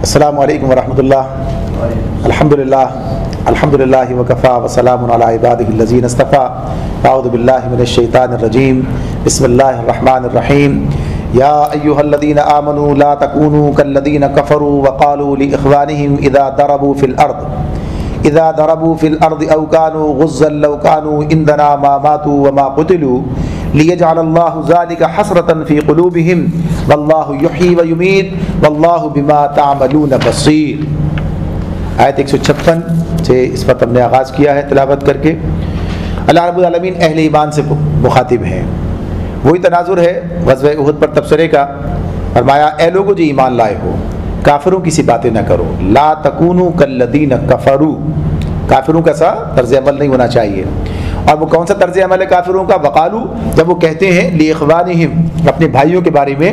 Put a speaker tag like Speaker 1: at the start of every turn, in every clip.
Speaker 1: السلام علیکم ورحمۃ اللہ. الحمدللہ وکفا وسلام علی عبادہ الذین اصطفیٰ. اعوذ باللہ من الشیطان الرجیم. بسم اللہ الرحمن الرحیم. یا ایھا الذین آمنوا لا تکونوا کالذین کفروا وقالوا لاخوانہم اذا ضربوا فی الارض او كانوا غزا لو كانوا عندنا ما ماتوا وما قتلوا لیجعل اللہ ذلک حسرۃ فی قلوبہم واللہ یحیی ویمیت واللہ بما تعملون بصیر. آیت 156 سے اس وقت ہم نے آغاز کیا ہے تلاوت کر کے. اللہ رب العالمین اہل ایمان سے مخاطب ہیں. وہی تناظر ہے غزوہ احد پر تبصرے کا. فرمایا اے لوگو جو ایمان لائے ہو کافروں کی سی باتیں نہ کرو. لا تکونوا کالذین کفروا. کافروں کا سا طرز عمل نہیں ہونا چاہیے. اور وہ کون سا طرز عمل ہے کافروں کا؟ وقالو، جب وہ کہتے ہیں لاخوانہم، اپنے بھائیوں کے بارے میں،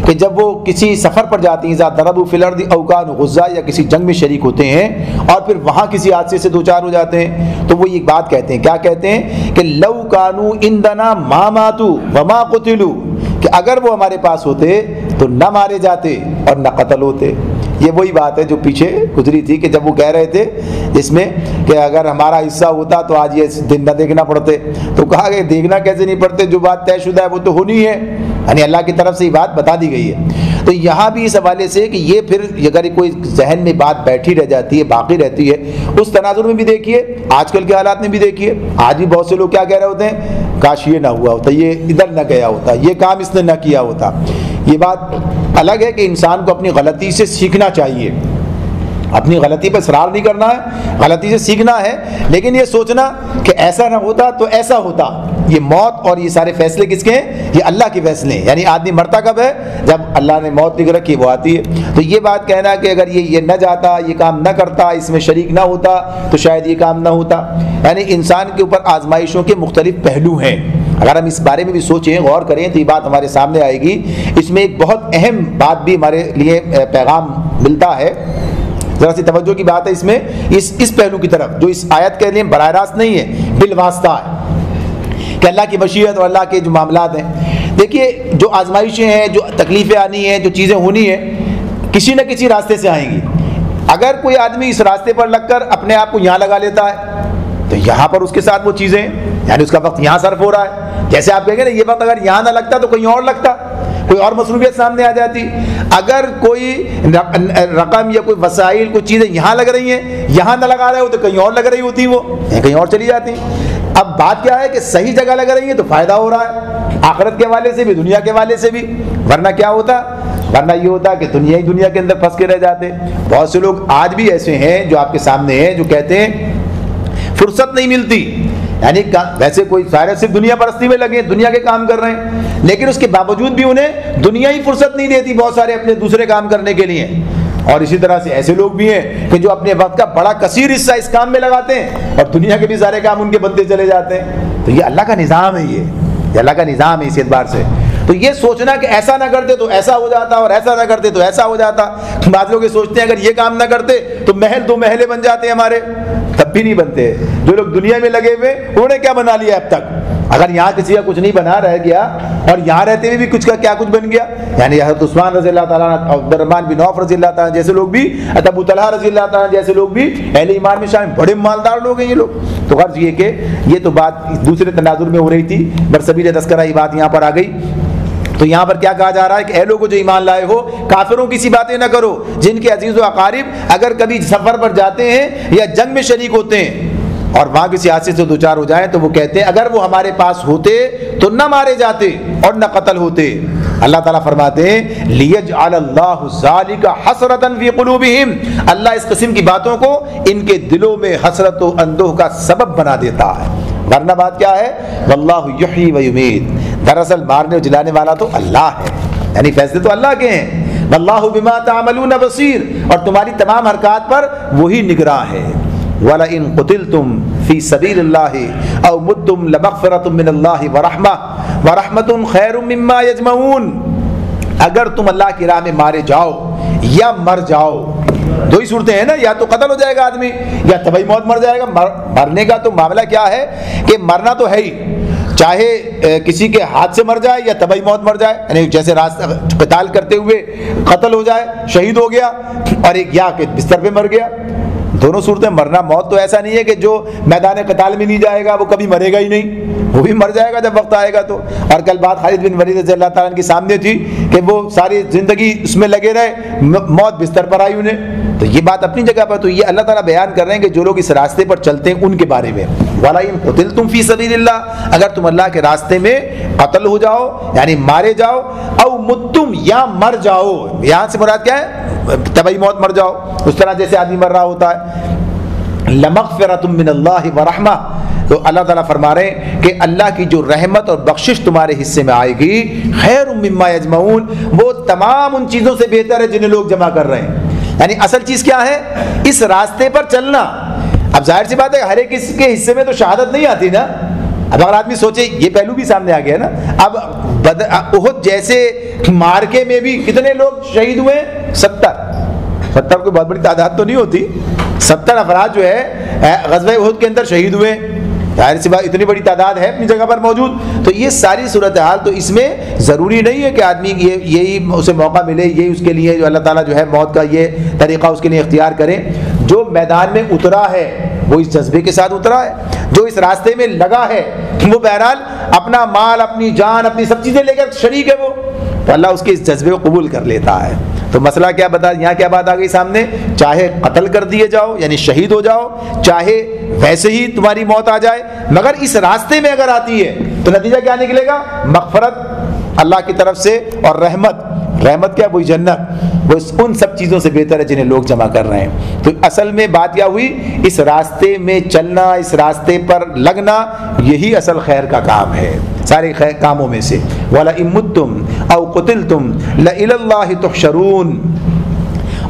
Speaker 1: کہ جب وہ کسی سفر پر جاتے ہیں، اذا ضربوا فی الارض او كانوا غزا، یا کسی جنگ میں شریک ہوتے ہیں اور پھر وہاں کسی حادثے سے دوچار ہو جاتے ہیں، تو وہ یہ بات کہتے ہیں. کیا کہتے ہیں؟ کہ لو كانوا عندنا ما ماتوا وما قتلوا، کہ اگر وہ ہمارے پاس ہوتے تو نہ مارے جاتے اور نہ قتل ہوتے. یہ وہی بات ہے جو پیچھے گزری تھی کہ جب وہ کہہ رہے تھے اس میں کہ اگر ہمارا حصہ ہوتا تو آج یہ دن نہ دیکھنا پڑتے. تو کہا کہ دیکھنا کیسے نہیں پڑتے، جو بات طے شدہ ہے وہ تو ہونی ہے. یعنی اللہ کی طرف سے یہ بات بتا دی گئی ہے. تو یہاں بھی اس حوالے سے کہ یہ پھر اگر کوئی ذہن میں بات بیٹھی رہ جاتی ہے، باقی رہتی ہے، اس تناظر میں بھی دیکھیے، آج کل کے حالات میں بھی دیکھیے. آج بھی بہت سے لوگ کیا کہہ رہے ہوتے ہیں؟ کاش یہ نہ ہوا ہوتا، یہ ادھر نہ گیا ہوتا، یہ کام اس نے نہ کیا ہوتا. یہ بات الگ ہے کہ انسان کو اپنی غلطی سے سیکھنا چاہیے، اپنی غلطی پر اصرار نہیں کرنا ہے، غلطی سے سیکھنا ہے، لیکن یہ سوچنا کہ ایسا نہ ہوتا تو ایسا ہوتا. یہ موت اور یہ سارے فیصلے کس کے ہیں؟ یہ اللہ کے فیصلے ہیں. یعنی آدمی مرتا کب ہے؟ جب اللہ نے موت لکھ رکھی وہ آتی ہے. تو یہ بات کہنا کہ اگر یہ نہ جاتا، یہ کام نہ کرتا، اس میں شریک نہ ہوتا تو شاید یہ کام نہ ہوتا. یعنی انسان کے اوپر آزمائشوں کے مختلف پہلو ہیں. اگر ہم اس بارے میں بھی سوچیں، غور کریں تو یہ بات ہمارے سامنے آئے گی. اس میں ایک بہت اہم بات بھی ہمارے لیے پیغام ملتا ہے. ذرا سی توجہ کی بات ہے اس میں، اس پہلو کی طرف جو اس آیت کے لیے براہ راست نہیں ہے، بالواسطہ ہے، کہ اللہ کی مشیت اور اللہ کے جو معاملات ہیں. دیکھیے جو آزمائشیں ہیں، جو تکلیفیں آنی ہیں، جو چیزیں ہونی ہیں، کسی نہ کسی راستے سے آئیں گی. اگر کوئی آدمی اس راستے پر لگ کر اپنے آپ کو یہاں لگا لیتا ہے تو یہاں پر اس کے ساتھ وہ چیزیں، یعنی اس کا وقت یہاں صرف ہو رہا ہے. جیسے آپ کہیں گے نا یہ وقت اگر یہاں نہ لگتا تو کہیں اور لگتا، کوئی اور مصروفیت سامنے آ جاتی. اگر کوئی رقم یا کوئی وسائل، کوئی چیزیں یہاں لگ رہی ہیں، یہاں نہ لگا رہے ہو تو کہیں اور لگ رہی ہوتی، وہ کہیں اور چلی جاتی. اب بات کیا ہے کہ صحیح جگہ لگ رہی ہے تو فائدہ ہو رہا ہے، آخرت کے حوالے سے بھی، دنیا کے حوالے سے بھی. ورنہ کیا ہوتا؟ ورنہ یہ ہوتا کہ دنیا کے اندر پھنس کے رہ جاتے. بہت سے لوگ آج بھی ایسے ہیں جو آپ کے سامنے ہیں، جو کہتے ہیں فرصت نہیں ملتی. یعنی ویسے کوئی سارے صرف دنیا پرستی میں لگے، دنیا کے کام کر رہے ہیں، لیکن اس کے باوجود بھی انہیں دنیا ہی فرصت نہیں دیتی بہت سارے اپنے دوسرے کام کرنے کے لیے. اور اسی طرح سے ایسے لوگ بھی ہیں کہ جو اپنے وقت کا بڑا کثیر حصہ اس کام میں لگاتے ہیں اور دنیا کے بھی سارے کام ان کے بنتے چلے جاتے ہیں. تو یہ اللہ کا نظام ہے، یہ اللہ کا نظام ہے اس اعتبار سے. تو یہ سوچنا کہ ایسا نہ کرتے تو ایسا ہو جاتا اور ایسا نہ کرتے تو ایسا ہو جاتا. بعض لوگ یہ سوچتے ہیں اگر یہ کام نہ کرتے تو محل دو محلے بن جاتے ہیں ہمارے، تب بھی نہیں بنتے. جو لوگ دنیا میں لگے ہوئے انہوں نے کیا بنا لیا اب تک؟ اگر یہاں کسی کا کچھ نہیں بنا رہ گیا اور یہاں رہتے ہوئے بھی کچھ کا کیا کچھ بن گیا. یعنی حضرت عثمان رضی اللہ تعالیٰ عنہ، عبد الرحمن بن عوف رضی اللہ تعالیٰ جیسے لوگ بھی، ابو طلحہ رضی اللہ تعالیٰ جیسے لوگ بھی اہل ایمان میں شامل، بڑے مالدار لوگ ہیں یہ لوگ. تو غرض یہ کہ یہ تو بات دوسرے تناظر میں ہو رہی تھی، برسبیل تذکرہ یہ بات یہاں پر آ گئی. تو یہاں پر کیا کہا جا رہا ہے کہ اے لوگوں جو ایمان لائے ہو کافروں کی سی باتیں نہ کرو جن کے عزیز و اقارب اگر کبھی سفر پر جاتے ہیں یا جنگ میں شریک ہوتے ہیں اور وہاں کسی حادثے سے دوچار ہو جائیں تو وہ کہتے ہیں اگر وہ ہمارے پاس ہوتے تو نہ مارے جاتے اور نہ قتل ہوتے. اللہ تعالیٰ فرماتے ہیں لیجعل اللہ ذالک حسرۃ فی قلوبہم، اللہ اس قسم کی باتوں کو ان کے دلوں میں حسرت و اندوہ کا سبب بنا دیتا ہے. ورنہ بات کیا ہے؟ واللہ یحیی و یمیت، دراصل مارنے اور جلانے والا تو اللہ ہے، یعنی فیصلے تو اللہ کے ہیں. واللہ بما تعملون بصیر، اور تمہاری تمام حرکات پر وہی نگراں ہے. وَلَئِن قُتِلْتُمْ فِي سَبِيلِ اللَّهِ أَوْ مُتُّمْ لَمَغْفِرَةٌ مِّنَ اللَّهِ وَرَحْمَةٌ خَيْرٌ مِّمَّا يَجْمَعُونَ. اگر تم اللہ کی راہ میں مارے جاؤ یا مر جاؤ، دو ہی صورتیں ہیں نا، یا تو قتل ہو جائے گا آدمی یا طبعی موت مر جائے گا. مرنے کا تو معاملہ کیا ہے کہ مرنا تو ہے ہی، چاہے کسی کے ہاتھ سے مر جائے یا طبعی موت مر جائے، یعنی جیسے قتال کرتے ہوئے قتل ہو جائے، شہید ہو گیا، اور ایک یا کہ بستر پہ مر گیا. دونوں صورتیں مرنا. موت تو ایسا نہیں ہے کہ جو میدان قتال میں نہیں جائے گا وہ کبھی مرے گا ہی نہیں، وہ بھی مر جائے گا جب وقت آئے گا تو. اور کل بات خالد بن ولید رضی اللہ تعالیٰ عنہ کے سامنے تھی کہ وہ ساری زندگی اس میں لگے رہے، موت بستر پر آئی انہیں. تو یہ بات اپنی جگہ پر. تو یہ اللہ تعالیٰ بیان کر رہے ہیں کہ جو لوگ اس راستے پر چلتے ہیں ان کے بارے میں. وَلَئِن قُتِلْتُمْ فِي سَبِيلِ اللَّهِ، اگر تم اللہ کے راستے میں قتل ہو جاؤ یعنی مارے جاؤ، او متم یا مر جاؤ، یہاں سے مراد کیا ہے؟ طبعی موت مر جاؤ، اس طرح جیسے آدمی مر رہا ہوتا ہے. لَمَغْفِرَةٌ مِّنَ اللَّهِ وَرَحْمَةٌ، تو اللہ تعالیٰ فرما رہے ہیں کہ اللہ کی جو رحمت اور بخشش تمہارے حصے میں آئے گی، خیر مما یجمعون، وہ تمام ان چیزوں سے بہتر ہے جنہیں لوگ جمع کر رہے ہیں. یعنی اصل چیز کیا ہے؟ اس راستے پر چلنا. اب ظاہر سی بات ہے ہر ایک کے حصے میں تو شہادت نہیں آتی نا. اب اگر آدمی سوچے، یہ پہلو بھی سامنے آ گیا نا. اب احد جیسے مارکے میں بھی کتنے لوگ شہید ہوئے؟ 70 کوئی بہت بڑی تعداد تو نہیں ہوتی. 70 افراد جو ہے غزوہ احد کے اندر شہید ہوئے. ظاہر سی بات اتنی بڑی تعداد ہے اپنی جگہ پر موجود. تو یہ ساری صورتحال، تو اس میں ضروری نہیں ہے کہ آدمی یہی اسے موقع ملے، یہی اس کے لیے جو اللہ تعالیٰ جو ہے موت کا یہ طریقہ اس کے لیے اختیار کرے. جو میدان میں اترا ہے وہ اس جذبے کے ساتھ اترا ہے، جو اس راستے میں لگا ہے وہ بہرحال اپنا مال، اپنی جان، اپنی سب چیزیں لے کر شریک ہے وہ، تو اللہ اس کے اس جذبے کو قبول کر لیتا ہے. تو مسئلہ کیا بتا، یہاں کیا بات آ گئی سامنے؟ چاہے قتل کر دیے جاؤ یعنی شہید ہو جاؤ، چاہے ویسے ہی تمہاری موت آ جائے، مگر اس راستے میں اگر آتی ہے تو نتیجہ کیا نکلے گا؟ مغفرت اللہ کی طرف سے، اور رحمت. رحمت کیا؟ وہی جنت. وہ ان سب چیزوں سے بہتر ہے جنہیں لوگ جمع کر رہے ہیں. تو اصل میں بات کیا ہوئی؟ اس راستے میں چلنا، اس راستے پر لگنا، یہی اصل خیر کا کام ہے سارے خیر کاموں میں سے. وَلَئِن مُتُّمْ أَوْ قُتِلْتُمْ لَإِلَى اللَّهِ تُحْشَرُونَ،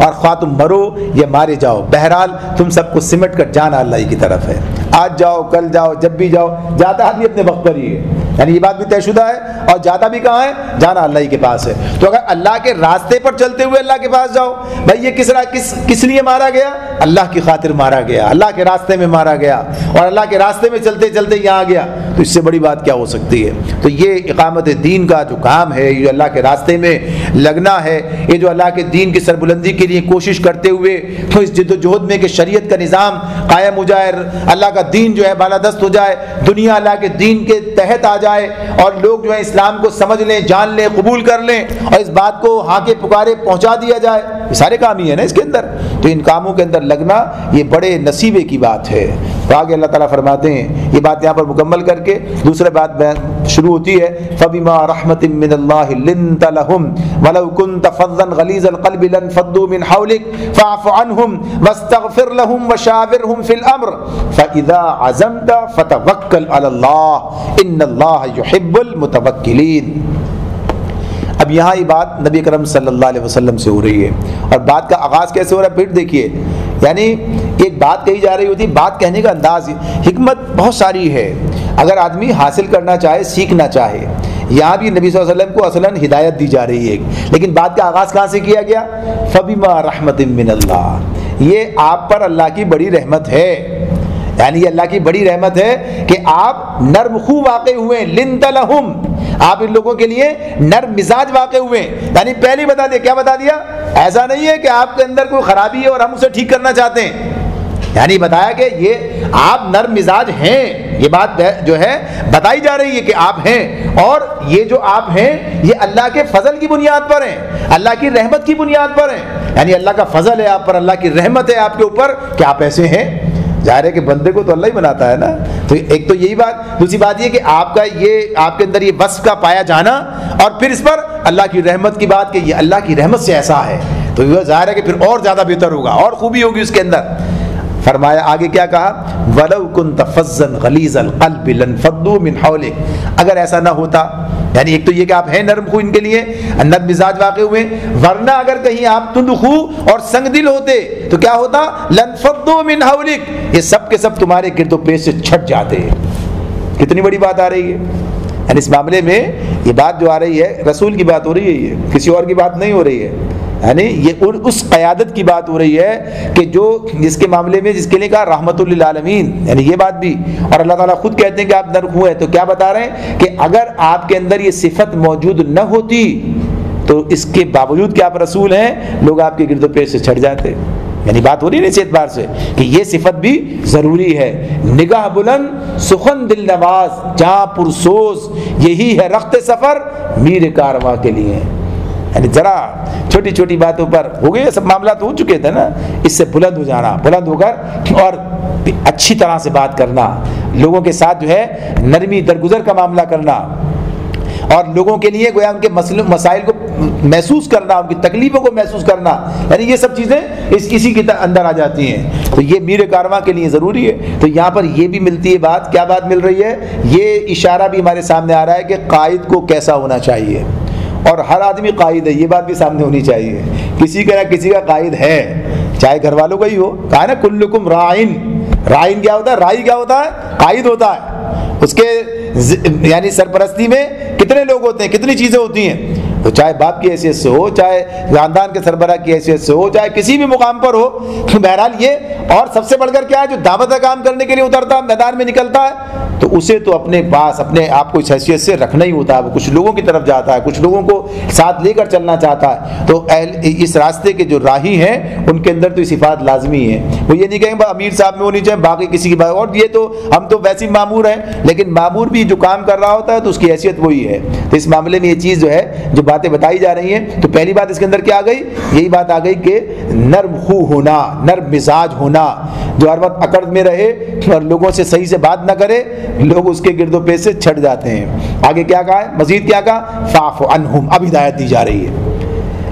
Speaker 1: اور خواہ تم مرو یا مارے جاؤ، بہرحال تم سب کو سمٹ کر جانا اللہ کی طرف ہے. آج جاؤ، کل جاؤ، جب بھی جاؤ، جاتا آدمی اپنے وقت پر ہی ہے. یعنی یہ بات بھی طے شدہ ہے، اور جاتا بھی کہاں ہے؟ جانا اللہ ہی کے پاس ہے. تو اگر اللہ کے راستے پر چلتے ہوئے اللہ کے پاس جاؤ، بھائی یہ کس لیے مارا گیا؟ اللہ کی خاطر مارا گیا، اللہ کے راستے میں مارا گیا، اور اللہ کے راستے میں چلتے چلتے یہاں آ گیا. تو اس سے بڑی بات کیا ہو سکتی ہے؟ تو یہ اقامت دین کا جو کام ہے، یہ اللہ کے راستے میں لگنا ہے، یہ جو اللہ کے دین کی سربلندی کے لیے کوشش کرتے ہوئے تو اس جد و جہد میں کہ شریعت کا نظام قائم ہو جائے، اللہ کا دین جو ہے بالادست ہو جائے، دنیا اللہ کے دین کے تحت آ جائے، اور لوگ جو ہے اسلام کو سمجھ لیں، جان لیں، قبول کر لیں، اور اس بات کو ہاں کے پکارے پہنچا دیا جائے. یہ سارے کام ہی ہیں نا اس کے اندر. تو ان کاموں کے اندر لگنا یہ بڑے نصیبے کی بات ہے. تو آگے اللہ تعالیٰ فرماتے ہیں، یہ بات یہاں پر مکمل کر کے دوسرے بات شروع ہوتی ہے، فَبِمَا رَحْمَةٍ مِّنَ اللَّهِ لِنْتَ لَهُمْ وَلَوْ كُنْتَ فَظًّا غَلِيظَ الْقَلْبِ لَانفَضُّوا مِنْ حَوْلِكَ فَاعْفُ عَنْهُمْ وَاسْتَغْفِرْ لَهُمْ وَشَاوِرْهُمْ فِي الْأَمْرِ فَإِذَا عَزَمْتَ فَتَوَكَّلْ عَلَى اللَّهِ إِنَّ اللَّهَ يُحِبُّ الْمُتَوَكِّلِينَ. اب یہاں یہ بات نبی کرم صلی اللہ علیہ وسلم سے ہو رہی ہے، اور بات کا آغاز کیسے ہو رہا ہے پھر دیکھیے. یعنی ایک بات کہی جا رہی ہوتی، بات کہنے کا انداز، حکمت بہت ساری ہے اگر آدمی حاصل کرنا چاہے، سیکھنا چاہے. یہاں بھی نبی صلی اللہ علیہ وسلم کو اصلاً ہدایت دی جا رہی ہے، لیکن بات کا آغاز کہاں سے کیا گیا؟ فَبِمَا رَحْمَةٍ مِّنَ اللَّهِ، یہ آپ پر اللہ کی بڑی رحمت ہے. یعنی یہ اللہ کی بڑی رحمت ہے کہ آپ نرم خو واقع ہوئے. لنت لہم، آپ ان لوگوں کے لیے نرم مزاج واقع ہوئے. یعنی پہلے بتا دیا، کیا بتا دیا؟ ایسا نہیں ہے کہ آپ کے اندر کوئی خرابی ہے اور ہم اسے ٹھیک کرنا چاہتے ہیں. یعنی بتایا کہ یہ آپ نرم مزاج ہیں، یہ بات جو ہے بتائی جا رہی ہے کہ آپ ہیں، اور یہ جو آپ ہیں یہ اللہ کے فضل کی بنیاد پر ہیں، اللہ کی رحمت کی بنیاد پر ہیں. یعنی اللہ کا فضل ہے آپ پر، اللہ کی رحمت ہے آپ کے اوپر کہ آپ ایسے ہیں. ظاہر ہے کہ بندے کو تو اللہ ہی بناتا ہے نا. تو ایک تو یہی بات، دوسری بات یہ کہ آپ کا یہ آپ کے اندر یہ وصف کا پایا جانا، اور پھر اس پر اللہ کی رحمت کی بات کہ یہ اللہ کی رحمت سے ایسا ہے، تو یہ ظاہر ہے کہ پھر اور زیادہ بہتر ہوگا، اور خوبی ہوگی اس کے اندر. فرمایا آگے کیا کہا؟ وَلَوْ كُنْتَ فَظًّا غَلِيظَ الْقَلْبِ لَانفَضُّوا مِنْ حَوْلِكَ، اگر ایسا نہ ہوتا، یعنی ایک تو یہ کہ آپ ہیں نرم خو ان کے لیے، نرم مزاج واقع ہوئے، ورنہ اگر کہیں آپ تند خو اور سنگ دل ہوتے تو کیا ہوتا؟ لَانفَضُّوا مِنْ حَوْلِكَ، یہ سب کے سب تمہارے گرد و پیش سے چھٹ جاتے. کتنی بڑی بات آ رہی ہے. یعنی اس معاملے میں یہ بات جو آ رہی ہے رسول کی بات ہو رہی ہے، یہ کسی اور کی بات نہیں ہو رہی ہے. یعنی یہ اس قیادت کی بات ہو رہی ہے کہ جو جس کے معاملے میں جس کے لیے کہا رحمت للعالمین، یعنی یہ بات بھی، اور اللہ تعالیٰ خود کہتے ہیں کہ آپ نرم ہوئے، تو کیا بتا رہے ہیں کہ اگر آپ کے اندر یہ صفت موجود نہ ہوتی تو اس کے باوجود کہ آپ رسول ہیں لوگ آپ کے گرد و پیش سے چھٹ جاتے. یعنی بات ہو رہی ہے اس اعتبار سے کہ یہ صفت بھی ضروری ہے. نگاہ بلند سخن دل نواز جہاں پرسوز، یہی ہے رخت سفر میر کارواں کے لیے. یعنی ذرا چھوٹی چھوٹی باتوں پر ہو گئے، سب معاملات ہو چکے تھے نا، اس سے بلند ہو جانا، بلند ہو کر اور اچھی طرح سے بات کرنا، لوگوں کے ساتھ جو ہے نرمی درگزر کا معاملہ کرنا، اور لوگوں کے لیے گویا ان کے مسائل کو محسوس کرنا، ان کی تکلیفوں کو محسوس کرنا، یعنی یہ سب چیزیں اسی کے اندر آ جاتی ہیں. تو یہ میر کارواں کے لیے ضروری ہے. تو یہاں پر یہ بھی ملتی ہے بات، کیا بات مل رہی ہے؟ یہ اشارہ بھی ہمارے سامنے آ رہا ہے کہ قائد کو کیسا ہونا چاہیے، اور ہر آدمی قائد ہے، یہ بات بھی سامنے ہونی چاہیے. کسی کا نہ کسی کا قائد ہے، چاہے گھر والوں کا ہی ہو. کہا نا کلکم رائن. رائن کیا ہوتا ہے؟ رائی کیا ہوتا ہے؟ قائد ہوتا ہے. اس کے یعنی سرپرستی میں کتنے لوگ ہوتے ہیں، کتنی چیزیں ہوتی ہیں. تو چاہے باپ کی حیثیت سے ہو، چاہے خاندان کے سربراہ کی حیثیت سے ہو، چاہے کسی بھی مقام پر ہو، بہرحال یہ. اور سب سے بڑھ کر کیا ہے، جو دعوت کا کام کرنے کے لیے اترتا ہے، میدان میں نکلتا ہے، تو اسے تو اپنے پاس اپنے آپ کو اس حیثیت سے رکھنا ہی ہوتا ہے. وہ کچھ لوگوں کی طرف جاتا ہے، کچھ لوگوں کو ساتھ لے کر چلنا چاہتا ہے. تو اس راستے کے جو راہی ہیں ان کے اندر تو یہ صفات لازمی ہیں. وہ یہ نہیں کہیں گے امیر صاحب میں ہونی چاہیے، باقی کسی کی بات. اور یہ تو ہم تو ویسے ہی معمور ہیں، لیکن معمور بھی جو کام کر رہا ہوتا ہے تو اس کی حیثیت وہی ہے. تو اس معاملے میں یہ چیز جو ہے، جو باتیں بتائی جا رہی ہیں، تو پہلی بات اس کے اندر کیا آ گئی؟ یہی بات آ گئی کہ نرم خو ہونا، نرم مزاج ہونا، جو ہر وقت اکڑ میں رہے اور لوگوں سے صحیح سے بات نہ کرے، لوگ اس کے گرد و پیش سے چھٹ جاتے ہیں. آگے کیا کہا ہے؟ مزید کیا کہا؟ فاعف عنہم. اب ہدایت دی جا رہی ہے.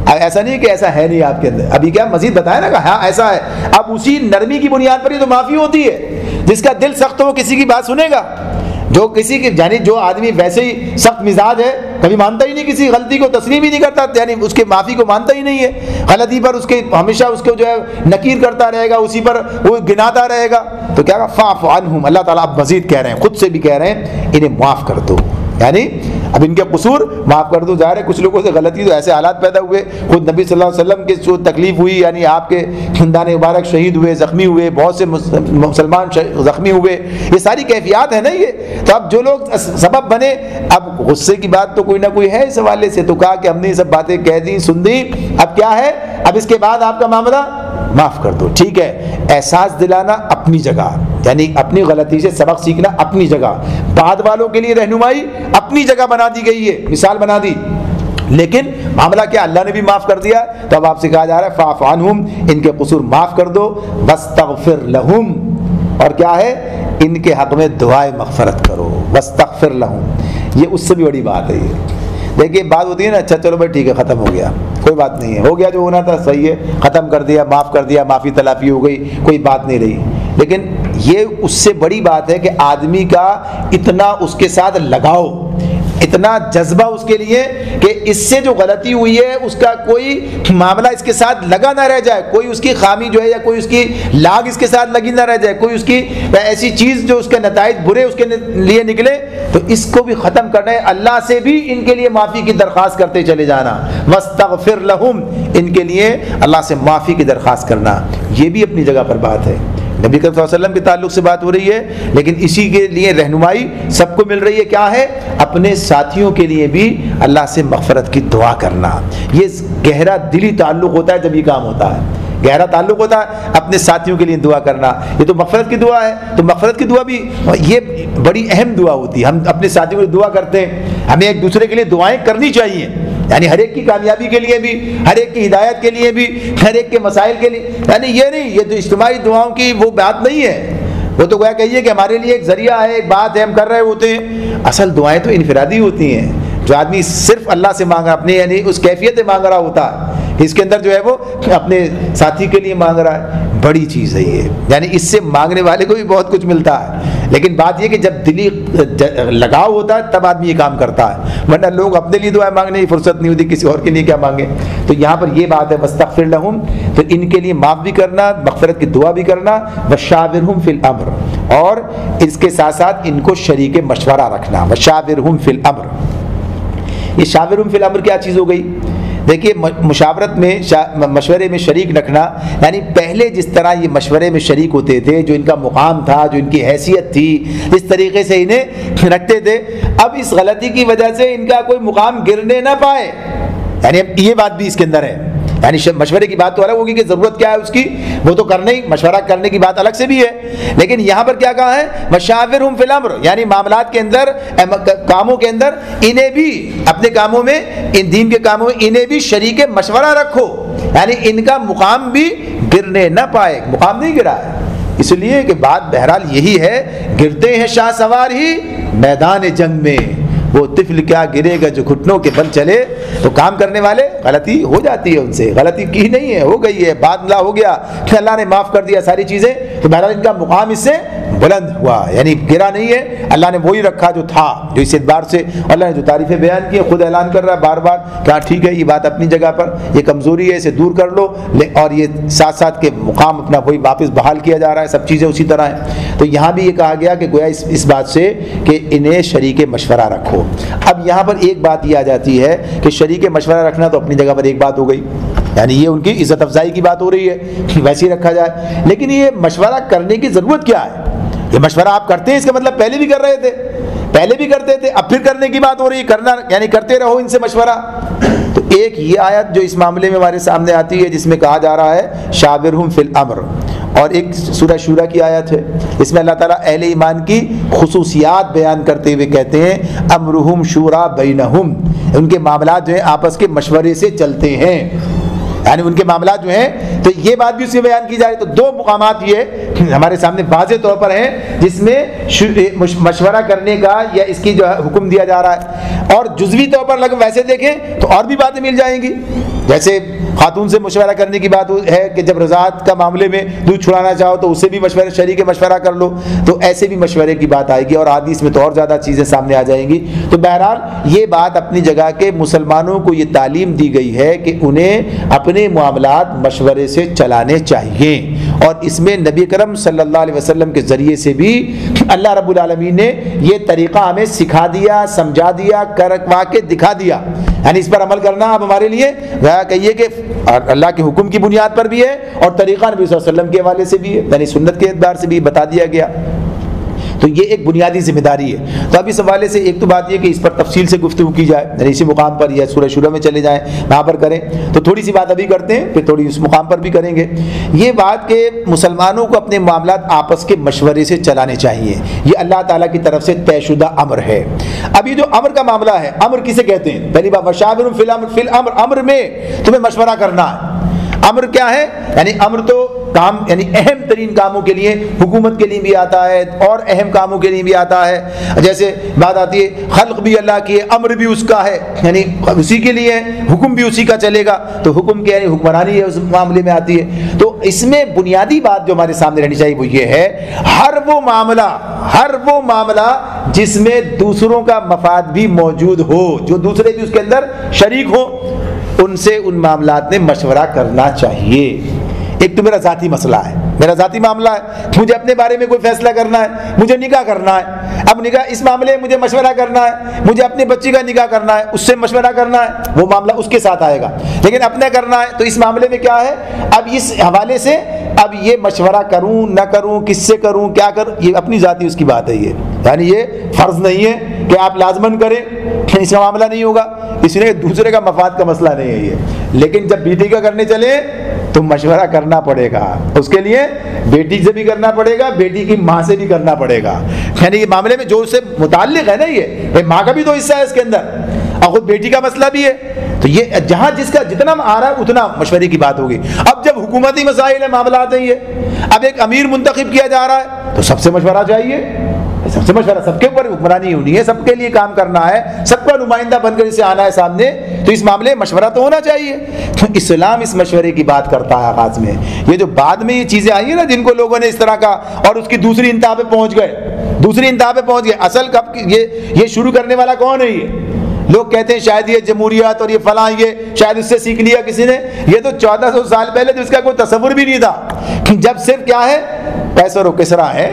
Speaker 1: اب ایسا نہیں کہ ایسا ہے نہیں آپ کے اندر، ابھی کیا مزید بتایا نا کہ ہاں ایسا ہے. اب اسی نرمی کی بنیاد پر ہی تو معافی ہوتی ہے. جس کا دل سخت ہو وہ کسی کی بات سنے گا. جو کسی کی یعنی جو آدمی ویسے ہی سخت مزاج ہے، کبھی مانتا ہی نہیں کسی غلطی کو، تسلیم ہی نہیں کرتا، یعنی اس کے معافی کو مانتا ہی نہیں ہے. غلطی پر اس کے ہمیشہ اس کو جو ہے نکیر کرتا رہے گا، اسی پر وہ گناتا رہے گا. تو کیا کہا؟ فاعف عنہم. اللہ تعالیٰ اب مزید کہہ رہے ہیں، خود سے بھی کہہ رہے ہیں انہیں معاف کر دو. یعنی اب ان کے قصور معاف کر دو. ظاہر ہے کچھ لوگوں سے غلطی تو ایسے حالات پیدا ہوئے، خود نبی صلی اللہ علیہ وسلم کے جو تکلیف ہوئی، یعنی آپ کے خاندان مبارک شہید ہوئے، زخمی ہوئے، بہت سے مسلمان زخمی ہوئے، یہ ساری کیفیات ہیں نا یہ. تو اب جو لوگ سبب بنے، اب غصے کی بات تو کوئی نہ کوئی ہے اس حوالے سے. تو کہا کہ ہم نے یہ سب باتیں کہہ دیں، سن دیں، اب کیا ہے؟ اب اس کے بعد آپ کا معاملہ معاف کر دو. ٹھیک ہے، احساس دلانا اپنی جگہ، یعنی اپنی غلطی سے سبق سیکھنا اپنی جگہ، بعد والوں کے لیے رہنمائی اپنی جگہ بنا دی گئی ہے، مثال بنا دی. لیکن معاملہ کیا؟ اللہ نے بھی معاف کر دیا. تو اب آپ سے کہا جا رہا ہے فاعف عنہم، ان کے قصور معاف کر دو. واستغفر لہم، اور کیا ہے؟ ان کے حق میں دعائے مغفرت کرو. واستغفر لہم، یہ اس سے بھی بڑی بات ہے. یہ دیکھیے بات ہوتی ہے نا، اچھا چلو بھائی ٹھیک ہے، ختم ہو گیا، کوئی بات نہیں ہے، ہو گیا جو ہونا تھا، صحیح ہے، ختم کر دیا، معاف کر دیا، معافی تلافی ہو گئی، کوئی بات نہیں رہی. لیکن یہ اس سے بڑی بات ہے کہ آدمی کا اتنا اس کے ساتھ لگاؤ، اتنا جذبہ اس کے لیے کہ اس سے جو غلطی ہوئی ہے اس کا کوئی معاملہ اس کے ساتھ لگا نہ رہ جائے، کوئی اس کی خامی جو ہے یا کوئی اس کی لاگ اس کے ساتھ لگی نہ رہ جائے، کوئی اس کی ایسی چیز جو اس کے نتائج برے اس کے لیے نکلے. تو اس کو بھی ختم کرنا ہے. اللہ سے بھی ان کے لیے معافی کی درخواست کرتے چلے جانا. واستغفر لہم، ان کے لیے اللہ سے معافی کی درخواست کرنا، یہ بھی اپنی جگہ پر بات ہے. نبی کریم صلی اللہ علیہ وسلم کے تعلق سے بات ہو رہی ہے، لیکن اسی کے لیے رہنمائی سب کو مل رہی ہے. کیا ہے؟ اپنے ساتھیوں کے لیے بھی اللہ سے مغفرت کی دعا کرنا. یہ گہرا دلی تعلق ہوتا ہے جب یہ کام ہوتا ہے، گہرا تعلق ہوتا ہے اپنے ساتھیوں کے لیے دعا کرنا. یہ تو مغفرت کی دعا ہے. تو مغفرت کی دعا بھی یہ بڑی اہم دعا ہوتی ہے. ہم اپنے ساتھیوں کے لیے دعا کرتے ہیں، ہمیں ایک دوسرے کے لیے دعائیں کرنی چاہیے، یعنی ہر ایک کی کامیابی کے لیے بھی، ہر ایک کی ہدایت کے لیے بھی، ہر ایک کے مسائل کے لیے. یعنی یہ نہیں، یہ جو اجتماعی دعاؤں کی وہ بات نہیں ہے، وہ تو گویا کہیے کہ ہمارے لیے ایک ذریعہ ہے، ایک بات ہے، ہم کر رہے ہوتے ہیں. اصل دعائیں تو انفرادی ہوتی ہیں، جو آدمی صرف اللہ سے مانگ رہا، اپنے یعنی اس کیفیت سے مانگ رہا ہوتا ہے، اس کے اندر جو ہے وہ اپنے ساتھی کے لیے مانگ رہا ہے. بڑی چیز ہے یہ، یعنی اس سے مانگنے والے کو بھی بہت کچھ ملتا ہے. لیکن بات یہ کہ جب دلی لگاؤ ہوتا ہے تب آدمی یہ کام کرتا ہے، ورنہ لوگ اپنے لیے دعائیں مانگنے کی فرصت نہیں ہوتی، کسی اور کے لیے کیا مانگے. تو یہاں پر یہ بات ہے واستغفر لہم، تو ان کے لیے معاف بھی کرنا، مغفرت کی دعا بھی کرنا. وشاورہم فی الامر، اور اس کے ساتھ ساتھ ان کو شریک مشورہ رکھنا. وشاورہم فی الامر، یہ شاورہم فی الامر کیا چیز ہو گئی؟ دیکھیے مشاورت میں مشورے میں شریک رکھنا، یعنی پہلے جس طرح یہ مشورے میں شریک ہوتے تھے، جو ان کا مقام تھا، جو ان کی حیثیت تھی، اس طریقے سے انہیں رکھتے تھے، اب اس غلطی کی وجہ سے ان کا کوئی مقام گرنے نہ پائے، یعنی یہ بات بھی اس کے اندر ہے۔ یعنی مشورے کی بات تو الگ ہوگی کہ ضرورت کیا ہے اس کی، وہ تو کرنے ہی، مشورہ کرنے کی بات الگ سے بھی ہے، لیکن یہاں پر کیا کہا ہے، وشاورہم فی الامر، یعنی معاملات کے اندر، کاموں کے اندر انہیں بھی، اپنے کاموں میں، ان دین کے کاموں میں انہیں بھی شریک مشورہ رکھو، یعنی ان کا مقام بھی گرنے نہ پائے، مقام نہیں گرا ہے۔ اس لیے کہ بات بہرحال یہی ہے، گرتے ہیں شاہ سوار ہی میدان جنگ میں، وہ طفل کیا گرے گا جو گھٹنوں کے بل چلے۔ تو کام کرنے والے غلطی ہو جاتی ہے، ان سے غلطی کی نہیں ہے، ہو گئی ہے، بادلہ ہو گیا کہ اللہ نے معاف کر دیا ساری چیزیں، تو بہرحال ان کا مقام اس سے بلند ہوا، یعنی گرا نہیں ہے، اللہ نے وہی رکھا جو تھا، جو اس اعتبار سے اللہ نے جو تعریفیں بیان کی، خود اعلان کر رہا ہے بار بار کہ ہاں ٹھیک ہے، یہ بات اپنی جگہ پر، یہ کمزوری ہے، اسے دور کر لو، اور یہ ساتھ ساتھ کے مقام اپنا وہی واپس بحال کیا جا رہا ہے، سب چیزیں اسی طرح ہیں۔ تو یہاں بھی یہ کہا گیا کہ گویا اس بات سے کہ انہیں شریک مشورہ رکھو۔ اب یہاں پر ایک بات یہ آ جاتی ہے کہ شریک مشورہ رکھنا تو اپنی جگہ پر ایک بات ہو گئی، یعنی یہ ان کی عزت افزائی کی بات ہو رہی ہے کہ ویسے ہی رکھا جائے، لیکن یہ مشورہ کرنے کی ضرورت کیا ہے؟ یہ مشورہ آپ کرتے ہیں، اس کا مطلب پہلے بھی کر رہے تھے، پہلے بھی کرتے تھے، اب پھر کرنے کی بات ہو رہی ہے، کرنا یعنی کرتے رہو ان سے مشورہ۔ تو ایک یہ آیت جو اس معاملے میں ہمارے سامنے آتی ہے، جس میں کہا جا رہا ہے شاورہم فی الامر، اور ایک سورہ شورى کی آیت ہے، اس میں اللہ تعالیٰ اہل ایمان کی خصوصیات بیان کرتے ہوئے کہتے ہیں امرہم شورى بینہم، ان کے معاملات جو ہیں آپس کے مشورے سے چلتے ہیں، یعنی ان کے معاملات جو ہیں، تو یہ بات بھی اس میں بیان کی جا رہی ہے۔ تو دو مقامات یہ ہمارے سامنے واضح طور پر ہیں جس میں مشورہ کرنے کا یا اس کی جو ہے حکم دیا جا رہا ہے، اور جزوی طور پر ویسے دیکھیں تو اور بھی باتیں مل جائیں گی، جیسے خاتون سے مشورہ کرنے کی بات ہے کہ جب رضاعت کا معاملے میں دودھ چھڑانا چاہو تو اسے بھی مشورہ، شریک مشورہ کر لو، تو ایسے بھی مشورے کی بات آئے گی، اور حدیث میں تو اور زیادہ چیزیں سامنے آ جائیں گی۔ تو بہرحال یہ بات اپنی جگہ کے مسلمانوں کو یہ تعلیم دی گئی ہے کہ انہیں اپنے معاملات مشورے سے چلانے چاہیے، اور اس میں نبی کرم صلی اللہ علیہ وسلم کے ذریعے سے بھی اللہ رب العالمین نے یہ طریقہ ہمیں سکھا دیا، سمجھا دیا، کروا کے دکھا دیا، یعنی اس پر عمل کرنا اب ہمارے لیے کہیے کہ اللہ کے حکم کی بنیاد پر بھی ہے، اور طریقہ نبی صلی اللہ علیہ وسلم کے حوالے سے بھی ہے، یعنی سنت کے اعتبار سے بھی بتا دیا گیا۔ تو یہ ایک بنیادی ذمہ داری ہے۔ تو اب اس حوالے سے ایک تو بات یہ کہ اس پر تفصیل سے گفتگو کی جائے، یعنی اسی مقام پر یا سورہ شورى میں چلے جائیں، وہاں پر کریں، تو تھوڑی سی بات ابھی کرتے ہیں، پھر تھوڑی اس مقام پر بھی کریں گے۔ یہ بات کہ مسلمانوں کو اپنے معاملات آپس کے مشورے سے چلانے چاہیے، یہ اللہ تعالیٰ کی طرف سے طے شدہ امر ہے۔ اب یہ جو امر کا معاملہ ہے، امر کسے کہتے ہیں؟ پہلی بات وشاورہم فی الامر، فی الامر، امر میں تمہیں مشورہ کرنا ہے۔ امر کیا ہے؟ یعنی امر تو کام، یعنی اہم ترین کاموں کے لیے، حکومت کے لیے بھی آتا ہے اور اہم کاموں کے لیے بھی آتا ہے۔ جیسے بات آتی ہے خلق بھی اللہ کی ہے، امر بھی اس کا ہے، یعنی اسی کے لیے حکم بھی اسی کا چلے گا، تو حکم کیا ہے؟ حکمرانی ہے، اس معاملے میں آتی ہے۔ تو اس میں بنیادی بات جو ہمارے سامنے رہنی چاہیے وہ یہ ہے، ہر وہ معاملہ جس میں دوسروں کا مفاد بھی موجود ہو، جو دوسرے بھی اس کے اندر شریک ہو، ان سے ان معاملات میں مشورہ کرنا چاہیے۔ ایک تو میرا ذاتی مسئلہ ہے، میرا ذاتی معاملہ ہے، مجھے اپنے بارے میں کوئی فیصلہ کرنا ہے، مجھے نکاح کرنا ہے، اب نکاح اس معاملے میں مجھے مشورہ کرنا ہے، مجھے اپنے بچی کا نکاح کرنا ہے، اس سے مشورہ کرنا ہے، وہ معاملہ اس کے ساتھ آئے گا، لیکن اپنے کرنا ہے تو اس معاملے میں کیا ہے؟ اب اس حوالے سے اب یہ مشورہ کروں نہ کروں، کس سے کروں، کیا کروں، یہ اپنی ذاتی اس کی بات ہے، یہ یعنی یہ فرض نہیں ہے کہ آپ لازماً کریں، اس کا معاملہ نہیں ہوگا، اس لیے دوسرے کا مفاد کا مسئلہ نہیں ہے یہ۔ لیکن جب بیٹی کا کرنے چلے تو مشورہ کرنا پڑے گا، اس کے لیے بیٹی سے بھی کرنا پڑے گا، بیٹی کی ماں سے بھی کرنا پڑے گا، یعنی یہ معاملے میں جو اس سے متعلق ہے نا، یہ ماں کا بھی تو حصہ ہے اس کے اندر، اور خود بیٹی کا مسئلہ بھی ہے، تو یہ جہاں جس کا جتنا آ رہا ہے اتنا مشورے کی بات ہوگی۔ اب جب حکومتی مسائل ہیں، معاملات ہیں، یہ اب ایک امیر منتخب کیا جا رہا ہے تو سب سے مشورہ چاہیے، سب سے مشورہ، سب کے اوپر حکمرانی ہونی ہے، سب کے لیے کام کرنا ہے، سب کا نمائندہ بن کر اسے آنا ہے سامنے، تو اس معاملے میں مشورہ تو ہونا چاہیے۔ تو اسلام اس مشورے کی بات کرتا ہے آغاز میں۔ یہ جو بعد میں یہ چیزیں آئی ہیں نا، جن کو لوگوں نے اس طرح کا، اور اس کی دوسری انتہا پہ پہنچ گئے، اصل کب یہ شروع کرنے والا کون ہے؟ یہ لوگ کہتے ہیں شاید یہ جمہوریت اور یہ فلاں، یہ شاید اس سے سیکھ لیا کسی نے، یہ تو 1400 سال پہلے تو اس کا کوئی تصور بھی نہیں تھا، جب صرف کیا ہے؟ قیصر و کسریٰ ہے،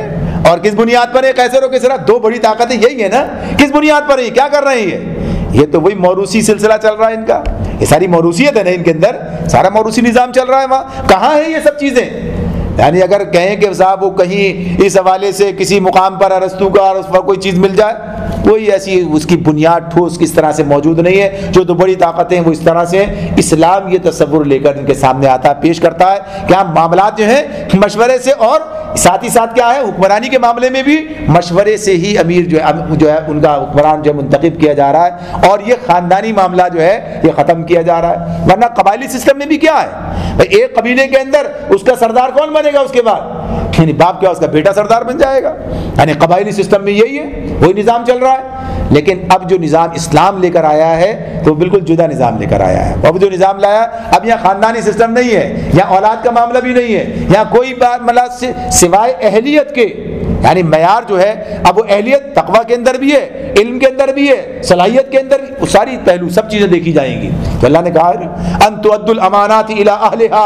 Speaker 1: اور کس بنیاد پر ہے قیصر و کسریٰ؟ دو بڑی طاقتیں یہی ہیں نا، کس بنیاد پر ہے؟ کیا کر رہے ہیں یہ تو وہی موروثی سلسلہ چل رہا ہے ان کا، یہ ساری موروثیت ہے نا ان کے اندر، سارا موروثی نظام چل رہا ہے وہاں. کہاں ہے یہ سب چیزیں؟ یعنی اگر کہیں کہ صاحب وہ کہیں اس حوالے سے کسی مقام پر ارسطو کا اور اس پر کوئی چیز مل جائے، کوئی ایسی اس کی بنیاد ٹھوس کس طرح سے موجود نہیں ہے. جو تو بڑی طاقتیں وہ اس طرح سے اسلام یہ تصور لے کر ان کے سامنے آتا ہے، پیش کرتا ہے کہ ہم معاملات جو ہیں مشورے سے، اور ساتھ ہی ساتھ کیا ہے حکمرانی کے معاملے میں بھی مشورے سے ہی امیر جو ہے ان کا حکمران جو ہے منتخب کیا جا رہا ہے، اور یہ خاندانی معاملہ جو ہے یہ ختم کیا جا رہا ہے. ورنہ قبائلی سسٹم میں بھی کیا ہے، ایک قبیلے کے اندر اس کا سردار کون بنے گا؟ اس کے بعد یعنی باپ کیا اس کا بیٹا سردار بن جائے گا. یعنی قبائلی سسٹم میں یہی ہے، وہی نظام چل رہا ہے. لیکن اب جو نظام اسلام لے کر آیا ہے تو بالکل جدا نظام لے کر آیا ہے. اب جو نظام لایا اب یہاں خاندانی سسٹم نہیں ہے، یہاں اولاد کا معاملہ بھی نہیں ہے، یہاں کوئی بات مطلب سوائے اہلیت کے، یعنی معیار جو ہے اب وہ اہلیت تقویٰ کے اندر بھی ہے، علم کے اندر بھی ہے، صلاحیت کے اندر بھی، ساری پہلو سب چیزیں دیکھی جائیں گی. تو اللہ نے کہا ان تؤدوا الامانات الی اہلھا،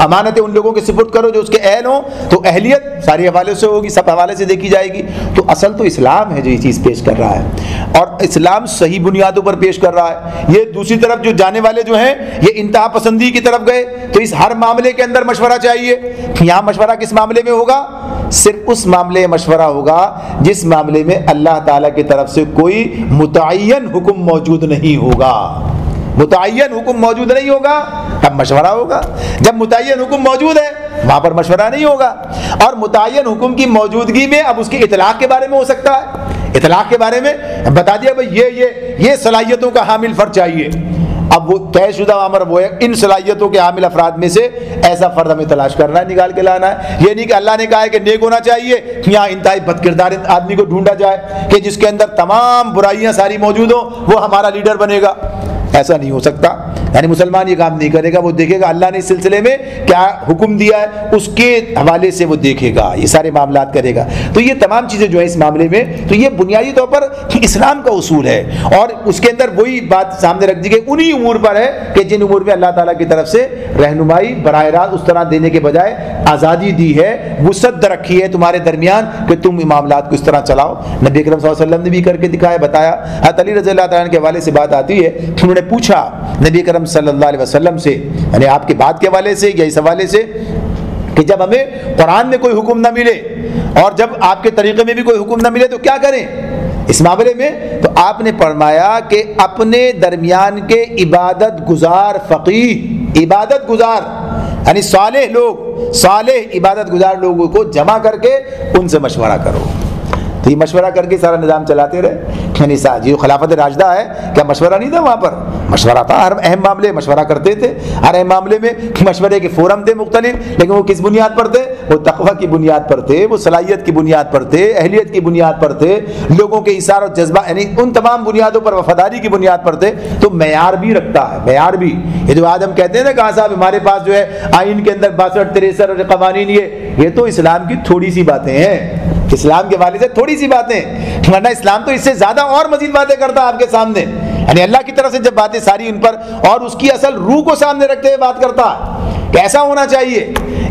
Speaker 1: امانتیں ان لوگوں کے سپرد کرو جو اس کے اہل ہوں. تو اہلیت سارے حوالے سے ہوگی، سب حوالے سے دیکھی جائے گی. تو اصل تو اسلام ہے جو یہ چیز پیش کر رہا ہے، اور اسلام صحیح بنیادوں پر پیش کر رہا ہے. یہ دوسری طرف جو جانے والے جو ہیں یہ انتہا پسندی کی طرف گئے، تو اس ہر معاملے کے اندر مشورہ چاہیے. یہاں مشورہ کس معاملے میں ہوگا؟ صرف اس معاملے میں مشورہ ہوگا جس معاملے میں اللہ تعالیٰ کی طرف سے کوئی متعین حکم موجود نہیں ہوگا. متعین حکم موجود نہیں ہوگا تب مشورہ ہوگا. جب متعین حکم موجود ہے وہاں پر مشورہ نہیں ہوگا. اور متعین حکم کی موجودگی میں اب اس کی اطلاق کے بارے میں ہو سکتا ہے، اطلاق کے بارے میں بتا دیا بھائی یہ صلاحیتوں کا حامل فرد چاہیے. اب وہ طے شدہ امر وہ ہے ان صلاحیتوں کے حامل افراد میں سے ایسا فرد ہمیں تلاش کرنا ہے، نکال کے لانا ہے. یہ نہیں کہ اللہ نے کہا ہے کہ نیک ہونا چاہیے، یہاں انتہائی بد کردار آدمی کو ڈھونڈا جائے کہ جس کے اندر تمام برائیاں ساری موجود ہوں وہ ہمارا لیڈر بنے گا. ایسا نہیں ہو سکتا. یعنی مسلمان یہ کام نہیں کرے گا، وہ دیکھے گا اللہ نے اس سلسلے میں کیا حکم دیا ہے، اس کے حوالے سے وہ دیکھے گا، یہ سارے معاملات کرے گا. تو یہ تمام چیزیں جو ہیں اس معاملے میں، تو یہ بنیادی طور پر اسلام کا اصول ہے. اور اس کے اندر وہی بات سامنے رکھ دی گئی انہی امور پر ہے کہ جن امور میں اللہ تعالیٰ کی طرف سے رہنمائی براہ راست اس طرح دینے کے بجائے آزادی دی ہے، وسعت رکھی ہے تمہارے درمیان کہ تم معاملات کو اس طرح چلاؤ. نبی اکرم صلی اللہ علیہ وسلم نے بھی کر کے دکھایا، بتایا. حضرت علی رضی اللہ تعالیٰ کے حوالے سے بات آتی ہے، انہوں نے پوچھا نبی کرم صلی اللہ علیہ وسلم سے، یعنی آپ کے بات کے حوالے سے یا اس حوالے سے کہ جب ہمیں قرآن میں کوئی حکم نہ ملے اور جب آپ کے طریقے میں بھی کوئی حکم نہ ملے تو کیا کریں اس معاملے میں. تو آپ نے فرمایا کہ اپنے درمیان کے عبادت گزار فقیہ، عبادت گزار یعنی صالح لوگ، صالح عبادت گزار لوگوں کو جمع کر کے ان سے مشورہ کرو. تو یہ مشورہ کر کے سارا نظام چلاتے رہے. یعنی جو خلافت راشدہ ہے کیا مشورہ نہیں تھا وہاں پر؟ مشورہ تھا. ہر اہم معاملے مشورہ کرتے تھے، ہر اہم معاملے میں مشورے کے فورم تھے مختلف، لیکن وہ کس بنیاد پر تھے؟ وہ تقویٰ کی بنیاد پر تھے، وہ صلاحیت کی بنیاد پر تھے، اہلیت کی بنیاد پر تھے، لوگوں کے ایثار اور جذبہ، یعنی ان تمام بنیادوں پر، وفاداری کی بنیاد پر تھے. تو معیار بھی رکھتا ہے، معیار بھی. یہ جو آج ہم کہتے ہیں نا کہاں صاحب ہمارے پاس جو ہے آئین کے اندر 62 63 قوانین، یہ تو اسلام کی تھوڑی سی باتیں ہیں، اسلام کے حوالے سے تھوڑی سی باتیں، ورنہ اسلام تو اس سے زیادہ اور مزید باتیں کرتا ہے آپ کے سامنے. یعنی اللہ کی طرف سے جب باتیں ساری ان پر اور اس کی اصل روح کو سامنے رکھتے ہوئے بات کرتا ہے کہ ایسا ہونا چاہیے.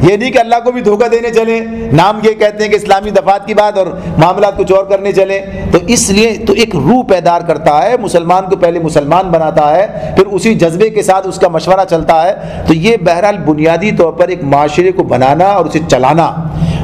Speaker 1: یہ نہیں کہ اللہ کو بھی دھوکہ دینے چلیں، نام یہ کہتے ہیں کہ اسلامی دفعات کی بات اور معاملات کچھ اور کرنے چلیں. تو اس لیے تو ایک روح پیدار کرتا ہے، مسلمان کو پہلے مسلمان بناتا ہے، پھر اسی جذبے کے ساتھ اس کا مشورہ چلتا ہے. تو یہ بہرحال بنیادی طور پر ایک معاشرے کو بنانا اور اسے چلانا،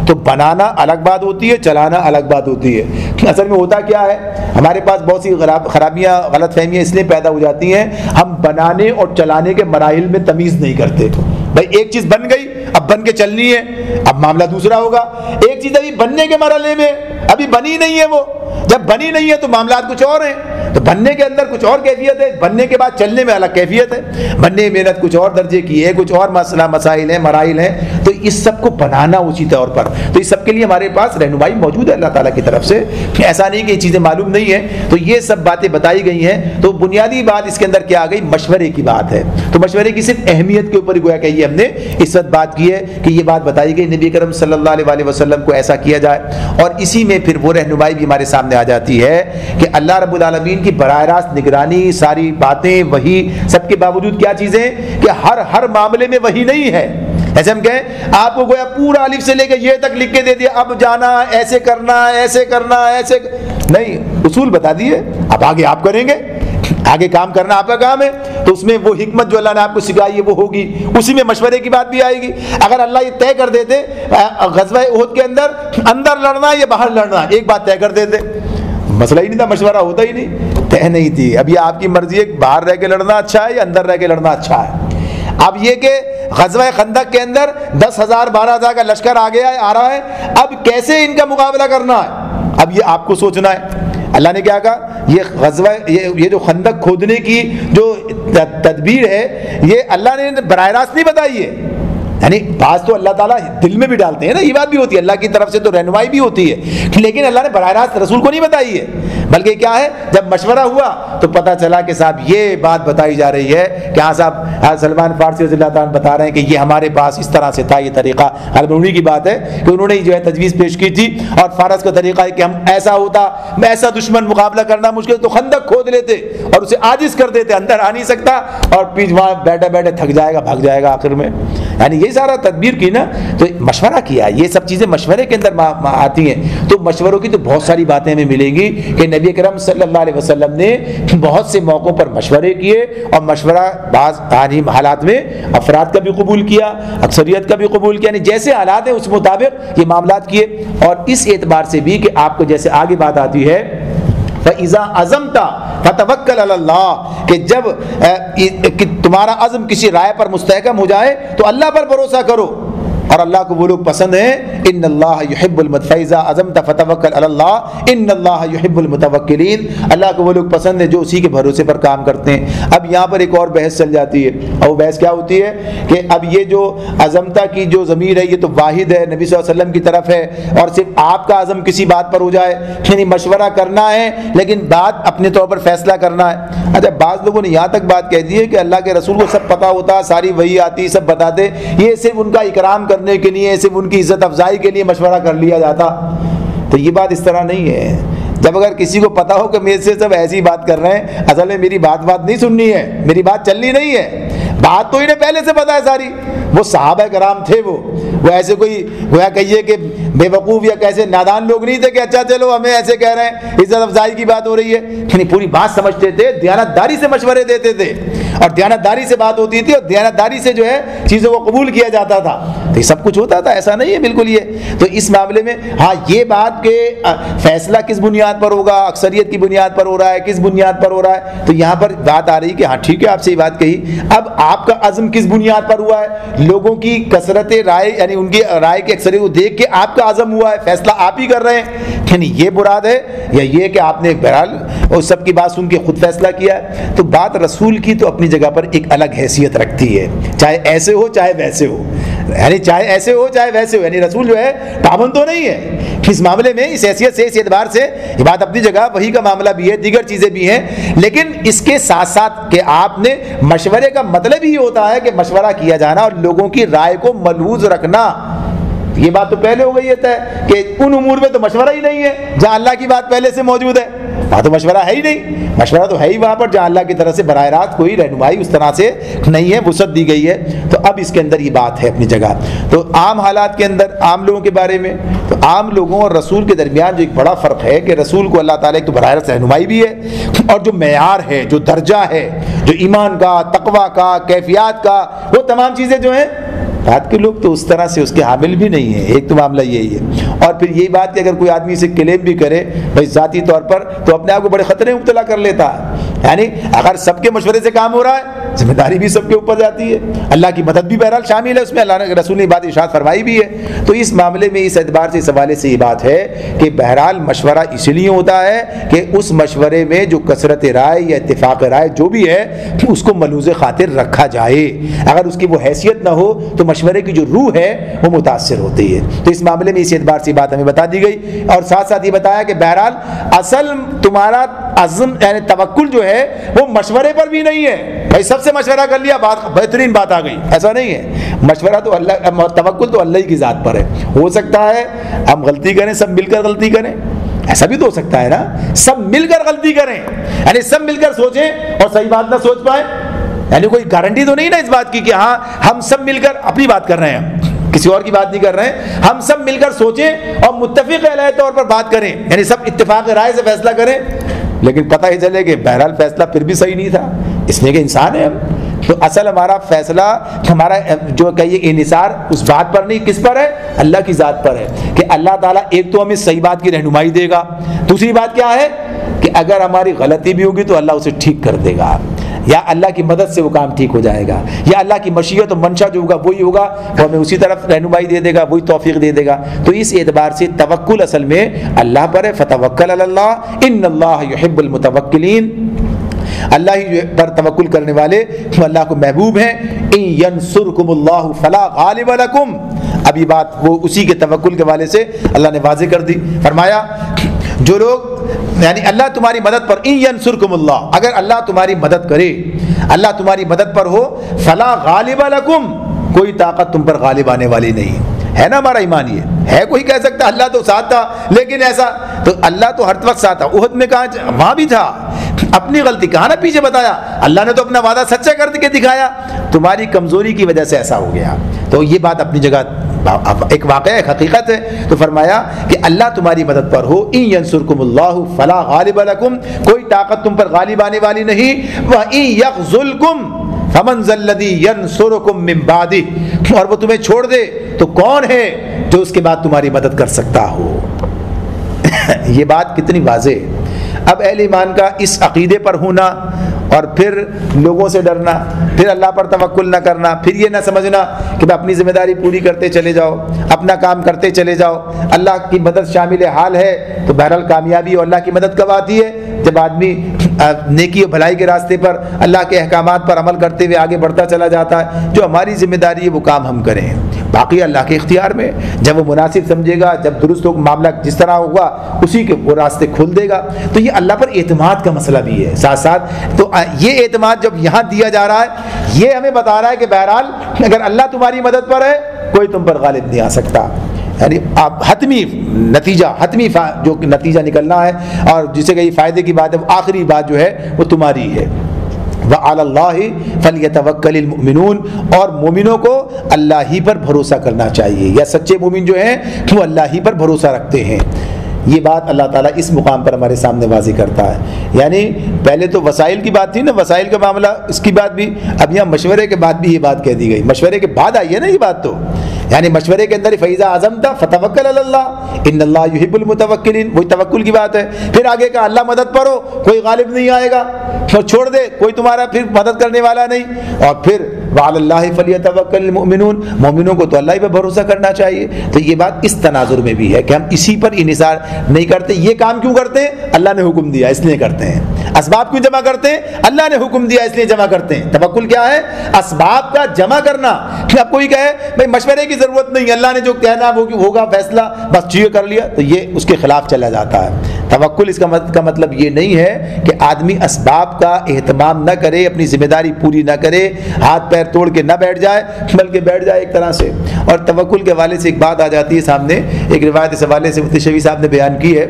Speaker 1: تو بنانا الگ بات ہوتی ہے، چلانا الگ بات ہوتی ہے. اصل میں ہوتا کیا ہے، ہمارے پاس بہت سی خرابیاں، غلط فہمیاں اس لیے پیدا ہو جاتی ہیں، ہم بنانے اور چلانے کے مراحل میں تمیز نہیں کرتے. بھائی ایک چیز بن گئی، اب بن کے چلنی ہے، اب معاملہ دوسرا ہوگا. ایک چیز ابھی بننے کے مرحلے میں، ابھی بنی نہیں ہے، وہ جب بنی نہیں ہے تو معاملات کچھ اور ہیں. تو بننے کے اندر کچھ اور کیفیت ہے، بننے کے بعد چلنے میں الگ کیفیت ہے. بننے میں محنت کچھ اور درجے کی ہے، کچھ اور مسئلہ مسائل ہیں، مراحل ہیں. تو اس سب کو بنانا اسی طور پر، تو اس سب کے لیے ہمارے پاس رہنمائی موجود ہے اللہ تعالیٰ کی طرف سے. ایسا نہیں کہ یہ چیزیں معلوم نہیں ہیں. تو یہ سب باتیں بتائی گئی ہیں. تو بنیادی بات اس کے اندر کیا آ گئی؟ مشورے کی بات ہے. تو مشورے کی صرف اہمیت کے اوپر ہی گویا کہ یہ ہم نے اس وقت بات کی ہے کہ یہ بات بتائی گئی نبی کرم صلی اللہ علیہ وسلم کو ایسا کیا جائے. اور اسی میں پھر وہ رہنمائی بھی ہمارے سامنے آ جاتی ہے کہ اللہ رب العالمین کی براہ راست نگرانی، ساری باتیں وہی، سب کے باوجود کیا چیزیں کہ ہر معاملے میں وہی نہیں ہے. ایسے ہم کہیں آپ کو گویا پورا الف سے لے کے یہ تک لکھ کے دے دیا، اب جانا ایسے کرنا، ایسے کرنا، ایسے نہیں، اصول بتا دیے، اب آگے آپ کریں گے. آگے کام کرنا آپ کا کام ہے، تو اس میں وہ حکمت جو اللہ نے آپ کو سکھائی ہے وہ ہوگی، اسی میں مشورے کی بات بھی آئے گی۔ اگر اللہ یہ طے کر دیتے غزوہ احد کے اندر لڑنا یا باہر لڑنا، ایک بات طے کر دیتے، مسئلہ ہی نہیں تھا، مشورہ ہوتا ہی نہیں، طے نہیں تھی۔ اب یہ آپ کی مرضی ہے باہر رہ کے لڑنا اچھا ہے یا اندر رہ کے لڑنا اچھا ہے۔ اب یہ کہ غزوہ خندق کے اندر 10,000 12,000 کا لشکر آ رہا ہے، اب کیسے ان کا مقابلہ کرنا ہے، اب یہ آپ کو سوچنا ہے۔ اللہ نے کیا کہا، یہ جو خندق کھودنے کی جو تدبیر ہے یہ اللہ نے براہ راست نہیں بتائی ہے، یعنی بعض تو اللہ تعالیٰ دل میں بھی ڈالتے ہیں نا، یہ بات بھی ہوتی ہے، اللہ کی طرف سے تو رہنمائی بھی ہوتی ہے، لیکن اللہ نے براہ راست رسول کو نہیں بتائی ہے، بلکہ کیا ہے جب مشورہ ہوا تو پتہ چلا کہ صاحب یہ بات بتائی جا رہی ہے کہ ہاں صاحب سلمان فارسی رضی اللہ تعالیٰ بتا رہے ہیں کہ یہ ہمارے پاس اس طرح سے تھا، یہ طریقہ انہی کی بات ہے کہ انہوں نے جو ہے تجویز پیش کی تھی، اور فارس کا طریقہ ہے کہ ہم ایسا ہوتا، ایسا دشمن مقابلہ کرنا مشکل تو خندق کھود لیتے اور اسے عاجز کر دیتے، اندر آ نہیں سکتا اور پیچھے وہاں بیٹھے بیٹھے تھک جائے گا، بھاگ جائے گا آخر میں، یعنی یہ سارا تدبیر کی نا، تو مشورہ کیا، یہ سب چیزیں مشورے کے اندر آتی ہیں۔ تو مشوروں کی تو بہت ساری باتیں ہمیں ملیں گی کہ نبی کرم صلی اللہ علیہ وسلم نے بہت سے موقعوں پر مشورے کیے، اور مشورہ بعض حالات میں افراد کا بھی قبول کیا، اکثریت کا بھی قبول کیا، یعنی جیسے حالات ہیں اس مطابق یہ معاملات کیے۔ اور اس اعتبار سے بھی کہ آپ کو جیسے آگے بات آتی ہے فَإِذَا عَزَمْتَ فَتَوَكَّلْ عَلَى اللَّهِ، کہ جب تمہارا عزم کسی رائے پر مستحکم ہو جائے تو اللہ پر بھروسہ کرو، اور اللہ کو وہ لوگ پسند ہیں، ان اللہ یحب فَإِذَا عَزَمْتَ فَتَوَكَّلْ عَلَى اللَّهِ ان اللہ یحب المتوکلین، اللہ کو وہ لوگ پسند ہیں جو اسی کے بھروسے پر کام کرتے ہیں۔ اب یہاں پر ایک اور بحث چل جاتی ہے، اور وہ بحث کیا ہوتی ہے کہ اب یہ جو عزمتا کی جو ضمیر ہے یہ تو واحد ہے، نبی صلی اللہ علیہ وسلم کی طرف ہے، اور صرف آپ کا عزم کسی بات پر ہو جائے، یعنی مشورہ کرنا ہے لیکن بات اپنے طور پر فیصلہ کرنا ہے۔ اچھا بعض لوگوں نے یہاں تک بات کہہ دی ہے کہ اللہ کے رسول کو سب پتہ ہوتا، ساری وحی آتی، سب بتاتے، یہ صرف ان کا اکرام کرنے کے لیے، صرف ان کی عزت افزائی کے لیے مشورہ کر لیا جاتا، تو یہ بات اس طرح نہیں ہے۔ جب اگر کسی کو پتا ہو کہ میرے سے سب ایسی بات کر رہے ہیں، اصل میں میری بات نہیں سننی ہے، میری بات چلنی نہیں ہے، بات تو انہیں پہلے سے پتا ہے ساری، وہ صحابہ کرام تھے، وہ ایسے کوئی گویا کہیے کہ بے وقوف یا کیسے نادان لوگ نہیں تھے کہ اچھا چلو ہمیں ایسے کہہ رہے ہیں، عزت افزائی کی بات ہو رہی ہے، یعنی پوری بات سمجھتے تھے، دیانتداری سے مشورے دیتے تھے، اور دیانتداری سے بات ہوتی تھی، اور دیانتداری سے جو ہے چیزوں کو قبول کیا جاتا تھا، تو یہ سب کچھ ہوتا تھا، ایسا نہیں ہے بالکل یہ۔ تو اس معاملے میں ہاں یہ بات کہ فیصلہ کس بنیاد پر ہوگا، اکثریت کی بنیاد پر ہو رہا ہے، کس بنیاد پر ہو رہا ہے، تو یہاں پر بات آ رہی کہ ہاں ٹھیک ہے آپ سے یہ بات کہی، اب آپ کا عزم کس بنیاد پر ہوا ہے، لوگوں کی کثرت رائے یعنی ان کی رائے کی اکثریت کو دیکھ کے آپ کا عزم ہوا ہے، فیصلہ آپ ہی کر رہے ہیں، یعنی یہ مراد ہے، یا یہ کہ آپ نے بہرحال اور سب کی بات سن کے خود فیصلہ کیا ہے۔ تو بات رسول کی تو اپنی جگہ پر ایک الگ حیثیت رکھتی ہے، چاہے ایسے ہو چاہے ویسے ہو، یعنی چاہے ایسے ہو چاہے ویسے ہو، یعنی رسول جو ہے پابند تو نہیں ہے اس معاملے میں، اس حیثیت سے، اس اعتبار سے یہ بات اپنی جگہ، وہی کا معاملہ بھی ہے، دیگر چیزیں بھی ہیں، لیکن اس کے ساتھ ساتھ کہ آپ نے مشورے کا مطلب ہی ہوتا ہے کہ مشورہ کیا جانا اور لوگوں کی رائے کو ملحوظ رکھنا۔ یہ بات تو پہلے ہو گئی ہے کہ ان امور میں تو مشورہ ہی نہیں ہے جہاں اللہ کی بات پہلے سے موجود ہے، وہاں تو مشورہ ہے ہی نہیں، مشورہ تو ہے ہی وہاں پر جہاں اللہ کی طرف سے براہ راست کوئی رہنمائی اس طرح سے نہیں ہے، وسعت دی گئی ہے۔ تو اب اس کے اندر یہ بات ہے اپنی جگہ۔ تو عام حالات کے اندر عام لوگوں کے بارے میں، تو عام لوگوں اور رسول کے درمیان جو ایک بڑا فرق ہے کہ رسول کو اللہ تعالیٰ ایک تو براہ راست رہنمائی بھی ہے، اور جو معیار ہے، جو درجہ ہے، جو ایمان کا، تقویٰ کا، کیفیات کا، وہ تمام چیزیں جو ہیں رات کے لوگ تو اس طرح سے اس کے حامل بھی نہیں ہیں۔ ایک تو معاملہ یہی ہے، اور پھر یہی بات کہ اگر کوئی آدمی سے کلیم بھی کرے بھائی ذاتی طور پر، تو اپنے آپ کو بڑے خطرے میں مبتلا کر لیتا ہے، یعنی اگر سب کے مشورے سے کام ہو رہا ہے ذمہ داری بھی سب کے اوپر جاتی ہے، اللہ کی مدد بھی بہرحال شامل ہے اس میں، اللہ نے رسول نے بات ارشاد فرمائی بھی ہے۔ تو اس معاملے میں اس اعتبار سے، اس حوالے سے یہ بات ہے کہ بہرحال مشورہ اس لیے ہوتا ہے کہ اس مشورے میں جو کثرت رائے یا اتفاق رائے جو بھی ہے اس کو ملحوظ خاطر رکھا جائے، اگر اس کی وہ حیثیت نہ ہو تو مشورے کی جو روح ہے وہ متاثر ہوتی ہے۔ تو اس معاملے میں اس اعتبار سے بات ہمیں بتا دی گئی، اور ساتھ ساتھ یہ بتایا کہ بہرحال اصل تمہارا عزم یعنی توکل جو ہے وہ مشورے پر بھی نہیں ہے، بھائی سب سے مشورہ کر لیا بات بہترین بات آ گئی، ایسا نہیں ہے۔ مشورہ تو اللہ، توکل تو اللہ کی ذات پر ہے۔ ہو سکتا ہے ہم غلطی کریں، سب مل کر غلطی کریں، ایسا بھی تو ہو سکتا ہے نا، سب مل کر غلطی کریں، یعنی سب مل کر سوچیں اور صحیح بات نہ سوچ پائیں، یعنی کوئی گارنٹی تو نہیں نا اس بات کی کہ ہاں ہم سب مل کر اپنی بات کر رہے ہیں، کسی اور کی بات نہیں کر رہے ہیں، ہم سب مل کر سوچیں اور متفق علیہ طور پر بات کریں، یعنی سب اتفاق رائے سے فیصلہ کریں، لیکن پتہ ہی چلے کہ بہرحال فیصلہ پھر بھی صحیح نہیں تھا، اس لیے کہ انسان ہے ہم. تو اصل ہمارا فیصلہ، ہمارا جو کہیے انحصار اس بات پر نہیں، کس پر ہے؟ اللہ کی ذات پر ہے کہ اللہ تعالیٰ ایک تو ہمیں صحیح بات کی رہنمائی دے گا، دوسری بات کیا ہے کہ اگر ہماری غلطی بھی ہوگی تو اللہ اسے ٹھیک کر دے گا، یا اللہ کی مدد سے وہ کام ٹھیک ہو جائے گا، یا اللہ کی مشیت و منشا جو ہوگا وہی ہوگا، وہ ہمیں اسی طرف رہنمائی دے دے گا، وہی توفیق دے دے گا. تو اس اعتبار سے توکل اصل میں اللہ پر ہے. فتوکل علی اللہ ان اللہ یحب المتوکلین، اللہ ہی پر توکل کرنے والے اللہ کو محبوب ہیں. ان ینصرکم اللہ فلا غالب لکم، ابھی بات وہ اسی کے توکل کے والے سے اللہ نے واضح کر دی. فرمایا جو لوگ یعنی اللہ تمہاری مدد پر، ان ینصرکم اللہ، اگر اللہ تمہاری مدد کرے، اللہ تمہاری مدد پر ہو، فلا غالب لکم، کوئی طاقت تم پر غالب آنے والی نہیں ہے. نا ہمارا ایمان یہ ہے. کوئی کہہ سکتا اللہ تو ساتھ تھا، لیکن ایسا تو اللہ تو ہر وقت ساتھ تھا. احد میں کہاں وہاں بھی تھا، اپنی غلطی کہاں نہ پیچھے بتایا، اللہ نے تو اپنا وعدہ سچا کر کے دکھایا، تمہاری کمزوری کی وجہ سے ایسا ہو گیا. تو یہ بات اپنی جگہ ایک واقعہ ایک حقیقت ہے. تو فرمایا کہ اللہ تمہاری مدد پر ہو، ان ینصرکم اللہ فلا غالب لکم، کوئی طاقت تم پر غالب آنے والی نہیں. وَإِن يَخْذُلْكُمْ فَمَنْ ذَا الَّذِي يَنْصُرُكُمْ مِنْ بَعْدِهِ، اور وہ تمہیں چھوڑ دے تو کون ہے جو اس کے بعد تمہاری مدد کر سکتا ہو. یہ بات کتنی واضح ہے. اب اہل ایمان کا اس عقیدے پر ہونا اور پھر لوگوں سے ڈرنا، پھر اللہ پر توکل نہ کرنا، پھر یہ نہ سمجھنا کہ میں اپنی ذمہ داری پوری کرتے چلے جاؤ، اپنا کام کرتے چلے جاؤ، اللہ کی مدد شامل حال ہے. تو بہرحال کامیابی اور اللہ کی مدد کب آتی ہے؟ جب آدمی نیکی اور بھلائی کے راستے پر اللہ کے احکامات پر عمل کرتے ہوئے آگے بڑھتا چلا جاتا ہے. جو ہماری ذمہ داری ہے وہ کام ہم کریں، باقی اللہ کے اختیار میں. جب وہ مناسب سمجھے گا، جب درست ہو معاملہ جس طرح ہوگا اسی کے وہ راستے کھول دے گا. تو یہ اللہ پر اعتماد کا مسئلہ بھی ہے ساتھ ساتھ. تو یہ اعتماد جب یہاں دیا جا رہا ہے، یہ ہمیں بتا رہا ہے کہ بہرحال اگر اللہ تمہاری مدد پر ہے کوئی تم پر غالب نہیں آ سکتا. یعنی آپ حتمی نتیجہ، حتمی جو نتیجہ نکلنا ہے اور جسے کہ یہ فائدے کی بات ہے، وہ آخری بات جو ہے وہ تمہاری ہے. وَعَلَى اللَّهِ فَلْيَتَوَكَّلِ الْمُؤْمِنُونَ، اور مومنوں کو اللہ ہی پر بھروسہ کرنا چاہیے، یا سچے مومن جو ہیں وہ اللہ ہی پر بھروسہ رکھتے ہیں. یہ بات اللہ تعالیٰ اس مقام پر ہمارے سامنے واضح کرتا ہے. یعنی پہلے تو وسائل کی بات تھی نا، وسائل کا معاملہ، اس کی بات بھی اب یہاں مشورے کے بعد بھی یہ بات کہہ دی گئی. مشورے کے بعد آئی ہے نا یہ بات. تو یعنی مشورے کے اندر فَإِذَا عَزَمْتَ فَتَوَكَّلْ عَلَى اللَّهِ إِنَّ اللَّهَ يُحِبُّ الْمُتَوَكِّلِينَ، وہی توکل کی بات ہے. پھر آگے کا اللہ مدد پر ہو، کوئی غالب نہیں آئے گا، تو چھوڑ دے کوئی تمہارا پھر مدد کرنے والا نہیں. اور پھر وَعَلَى اللَّهِ فَلْيَتَوَكَّلِ الْمُؤْمِنُونَ، مومنوں کو تو اللہ ہی پہ بھروسہ کرنا چاہیے. تو یہ بات اس تناظر میں بھی ہے کہ ہم اسی پر انحصار نہیں کرتے. یہ کام کیوں کرتے ہیں؟ اللہ نے حکم دیا اس لیے کرتے ہیں. اسباب کیوں جمع کرتے ہیں؟ اللہ نے حکم دیا اس لیے جمع کرتے ہیں. توکل کیا ہے؟ اسباب کا جمع کرنا. اب کوئی کہے بھائی مشورے کی ضرورت نہیں، اللہ نے جو کہنا وہ ہوگا فیصلہ، بس چیزیں کر لیا، تو یہ اس کے خلاف چلا جاتا ہے. توکل اس کا مطلب یہ نہیں ہے کہ آدمی اسباب کا اہتمام نہ کرے، اپنی ذمہ داری پوری نہ کرے، ہاتھ پیر توڑ کے نہ بیٹھ جائے، بلکہ بیٹھ جائے ایک طرح سے. اور توکل کے حوالے سے ایک بات آ جاتی ہے سامنے، ایک روایت اس حوالے سے مفتی شفیع صاحب نے بیان کی ہے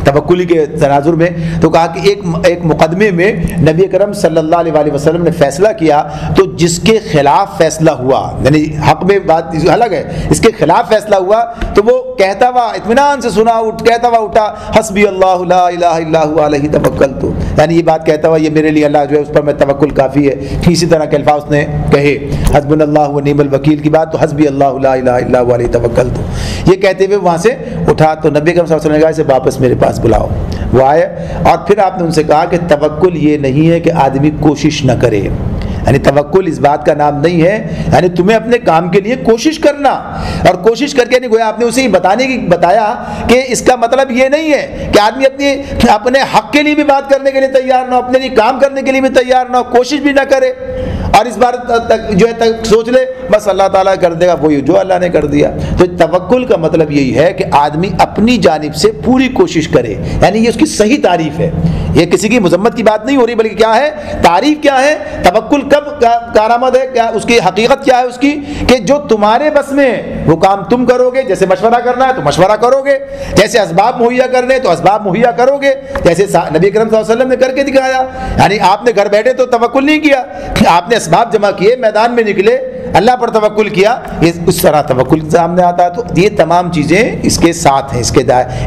Speaker 1: توکلی کے تناظر میں. تو کہا کہ ایک مقدمے میں نبی کرم صلی اللہ علیہ وسلم نے فیصلہ کیا، تو جس کے خلاف فیصلہ ہوا، یعنی حق میں بات الگ ہے، اس کے خلاف فیصلہ ہوا تو وہ کہتا ہوا اطمینان سے سنا، کہتا ہوا اٹھا حسبی اللہ لا الہ الا هو علیہ توکلت، یعنی یہ بات کہتا ہوا یہ میرے لیے اللہ جو ہے اس پر میں توکل کافی ہے. اسی طرح کے الفاظ نے کہے حسبنا اللہ ونعم الوکیل کی بات، تو حسبی اللہ لا الہ الا هو علیہ توکلت، یہ کہتے ہوئے وہاں سے اٹھا. تو نبی کرم صلی اللہ علیہ وسلم نے کہا اسے واپس میرے پاس بلاؤ. وہ آئے اور پھر آپ نے ان سے کہا کہ توکل یہ نہیں ہے کہ آدمی کوشش نہ کرے، یعنی توکل اس بات کا نام نہیں ہے، یعنی تمہیں اپنے کام کے لیے کوشش کرنا، اور کوشش کر کے نہیں گویا آپ نے اسے بتایا کہ اس کا مطلب یہ نہیں ہے کہ آدمی اپنے حق کے لیے بھی بات کرنے کے لیے تیار نہ ہو، اپنے لیے کام کرنے کے لیے بھی تیار نہ ہو، کوشش بھی نہ کرے، اور اس بار تک جو ہے سوچ لے بس اللہ تعالیٰ کر دے گا وہی جو اللہ نے کر دیا. تو توکل کا مطلب یہی ہے کہ آدمی اپنی جانب سے پوری کوشش کرے، یعنی یہ اس کی صحیح تعریف ہے. یہ کسی کی مذمت کی بات نہیں ہو رہی، بلکہ کیا ہے تعریف کیا ہے. توکل کب کارآمد ہے، کیا اس کی حقیقت کیا ہے اس کی، کہ جو تمہارے بس میں ہے وہ کام تم کرو گے. جیسے مشورہ کرنا ہے تو مشورہ کرو گے، جیسے اسباب مہیا کرنے تو اسباب مہیا کرو گے، جیسے نبی کرم صلی اللہ علیہ وسلم نے کر کے دکھایا. یعنی آپ نے گھر بیٹھے تو توکل نہیں کیا، آپ نے اسباب جمع کیے، میدان میں نکلے، اللہ پر توکل کیا، یہ اس طرح توکل سامنے آتا ہے۔ تو یہ تمام چیزیں اس کے ساتھ ہیں، اس کے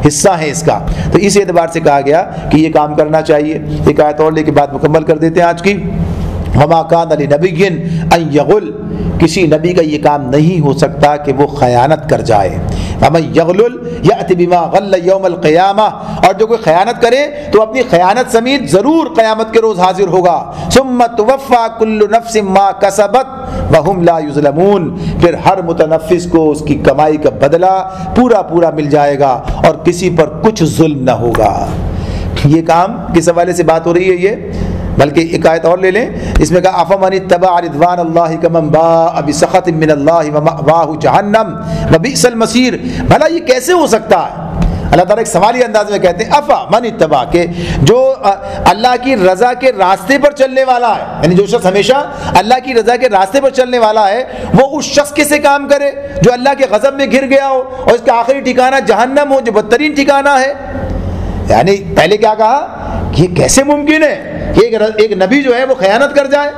Speaker 1: حصہ ہیں اس کا، تو اس اعتبار سے کہا گیا کہ یہ کام کرنا چاہیے۔ ایک آیت اور لے کے بات مکمل کر دیتے ہیں آج کی۔ وما کان لنبی ان یغل، کسی نبی کا یہ کام نہیں ہو سکتا کہ وہ خیانت کر جائے۔ ومن یغلل یأت بما غل یوم القیامہ، اور جو کوئی خیانت کرے تو اپنی خیانت سمیت ضرور قیامت کے روز حاضر ہوگا۔ ثم توفی کل نفس ما کسبت وہم لا یظلمون، پھر ہر متنفس کو اس کی کمائی کا بدلہ پورا پورا مل جائے گا اور کسی پر کچھ ظلم نہ ہوگا۔ یہ کام کس حوالے سے بات ہو رہی ہے؟ یہ بلکہ ایک آیت اور لے لیں، اس میں کہا افمن اتبع رضوان اللہ کمن باء بسخط من اللہ ومأواہ جہنم وبئس المصیر، بھلا یہ کیسے ہو سکتا ہے؟ اللہ تعالیٰ ایک سوالی انداز میں کہتے ہیں افا من اتبع، کہ جو اللہ کی رضا کے راستے پر چلنے والا ہے، یعنی جو شخص ہمیشہ اللہ کی رضا کے راستے پر چلنے والا ہے، وہ اس شخص کے سے کام کرے جو اللہ کے غضب میں گر گیا ہو اور اس کا آخری ٹھکانہ جہنم ہو جو بدترین ٹھکانہ ہے۔ یعنی پہلے کیا کہا کہ یہ کیسے ممکن ہے کہ ایک نبی جو ہے وہ خیانت کر جائے؟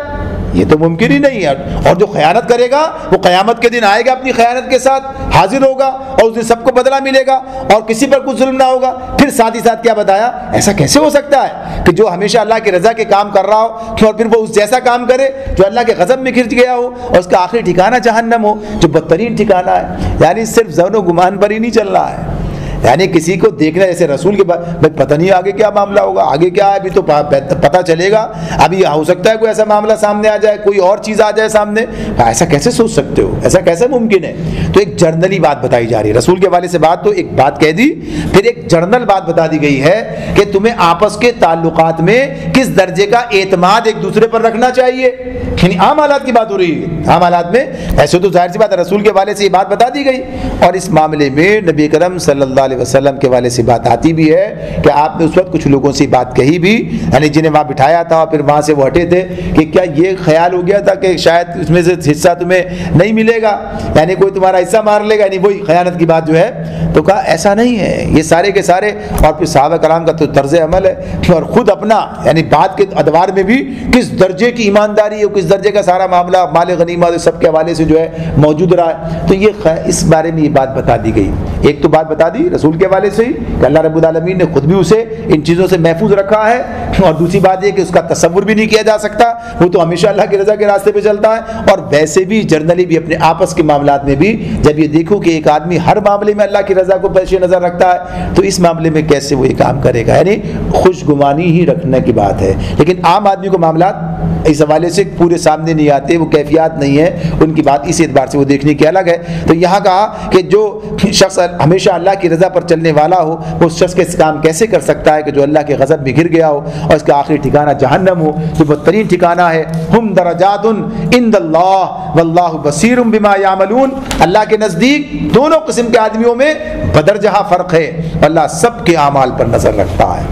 Speaker 1: یہ تو ممکن ہی نہیں ہے، اور جو خیانت کرے گا وہ قیامت کے دن آئے گا اپنی خیانت کے ساتھ حاضر ہوگا اور اس دن سب کو بدلہ ملے گا اور کسی پر کچھ ظلم نہ ہوگا۔ پھر ساتھ ہی ساتھ کیا بتایا، ایسا کیسے ہو سکتا ہے کہ جو ہمیشہ اللہ کی رضا کے کام کر رہا ہو اور پھر وہ اس جیسا کام کرے جو اللہ کے غضب میں گر گیا ہو اور اس کا آخری ٹھکانہ جہنم ہو جو بدترین ٹھکانہ ہے۔ یعنی صرف ظن و گمان پر ہی نہیں چل رہا ہے، یعنی کسی کو دیکھنا جیسے رسول کے بعد بھائی پتہ نہیں آگے کیا معاملہ ہوگا، آگے کیا ہے ابھی تو پتہ چلے گا، ابھی ہو سکتا ہے کوئی ایسا معاملہ سامنے آ جائے، کوئی اور چیز آ جائے سامنے، ایسا کیسے سوچ سکتے ہو، ایسا کیسے ممکن ہے؟ تو ایک جرنلی بات بتائی جا رہی ہے رسول کے حوالے سے بات، تو ایک بات کہہ دی، پھر ایک جرنل بات بتا دی گئی ہے کہ تمہیں آپس کے تعلقات میں کس درجے کا اعتماد ایک دوسرے پر رکھنا چاہیے، یعنی عام حالات کی بات ہو رہی ہے، عام حالات میں ایسے تو ظاہر سی بات ہے رسول کے حوالے سے یہ بات بتا دی گئی، اور اس معاملے میں نبی کرم صلی اللہ علیہ وسلم کے حوالے سے بات آتی بھی ہے کہ آپ نے اس وقت کچھ لوگوں سے بات کہی بھی، یعنی جنہیں وہاں بٹھایا تھا اور پھر وہاں سے وہ ہٹے تھے، کہ کیا یہ خیال ہو گیا تھا کہ شاید اس میں سے حصہ تمہیں نہیں ملے گا، یعنی کوئی تمہارا حصہ مار لے گا، یعنی وہی خیانت کی بات جو ہے، تو کہا ایسا نہیں ہے، یہ سارے کے سارے، اور پھر صحابہ کرام کا تو طرز عمل ہے اور خود اپنا یعنی بات کے ادوار میں بھی کس درجے کی ایمانداری اور کس درجے کا سارا معاملہ مال غنیمت سب کے حوالے سے جو ہے موجود رہا ہے، تو یہ اس بارے میں یہ بات بتا دی گئی۔ ایک تو بات بتا دی رسول کے حوالے سے کہ اللہ رب العالمین نے خود بھی اسے ان چیزوں سے محفوظ رکھا ہے، اور دوسری بات یہ کہ اس کا تصور بھی نہیں کیا جا سکتا، وہ تو ہمیشہ اللہ کی رضا کے راستے پہ چلتا ہے، اور ویسے بھی جرنلی بھی اپنے آپس کے معاملات میں بھی جب یہ دیکھو کہ ایک آدمی ہر معاملے میں اللہ کی رضا کو پیش نظر رکھتا ہے تو اس معاملے میں کیسے وہ یہ کام کرے گا، یعنی خوش گمانی ہی رکھنے کی بات ہے۔ لیکن عام آدمی کو معاملات اس حوالے سے پورے سامنے نہیں آتے، وہ کیفیات نہیں ہے ان کی بات، اس اعتبار سے وہ دیکھنے کی الگ ہے۔ تو یہاں کہا کہ جو شخص ہمیشہ اللہ کی رضا پر چلنے والا ہو وہ اس شخص کے کام کیسے کر سکتا ہے کہ جو اللہ کے غضب میں گر گیا ہو اور اس کا آخری ٹھکانہ جہنم ہو جو بدترین ٹھکانہ ہے۔ ہم درجات عند اللہ واللہ بصیر بما یعملون، اللہ کے نزدیک دونوں قسم کے آدمیوں میں بدرجہ فرق ہے، اللہ سب کے اعمال پر نظر رکھتا ہے۔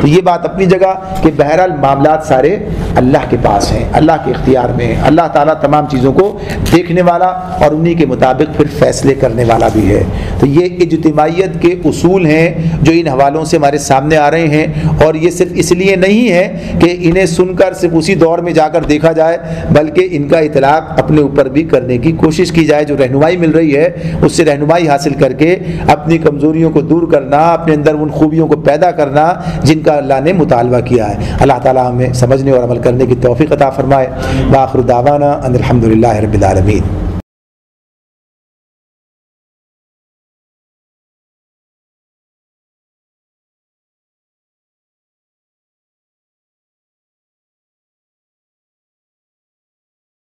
Speaker 1: تو یہ بات اپنی جگہ کہ بہرحال معاملات سارے اللہ کے پاس ہیں، اللہ کے اختیار میں ہیں، اللہ تعالیٰ تمام چیزوں کو دیکھنے والا اور انہی کے مطابق پھر فیصلے کرنے والا بھی ہے۔ تو یہ اجتماعیت کے اصول ہیں جو ان حوالوں سے ہمارے سامنے آ رہے ہیں، اور یہ صرف اس لیے نہیں ہے کہ انہیں سن کر صرف اسی دور میں جا کر دیکھا جائے، بلکہ ان کا اطلاق اپنے اوپر بھی کرنے کی کوشش کی جائے، جو رہنمائی مل رہی ہے اس سے رہنمائی حاصل کر کے اپنی کمزوریوں کو دور کرنا، اپنے اندر ان خوبیوں کو پیدا کرنا جن کا اللہ نے مطالبہ کیا ہے۔ اللہ تعالیٰ ہمیں سمجھنے اور عمل کرنے کی توفیق عطا فرمائے۔ وآخر دعوانا ان الحمد للہ رب العالمین۔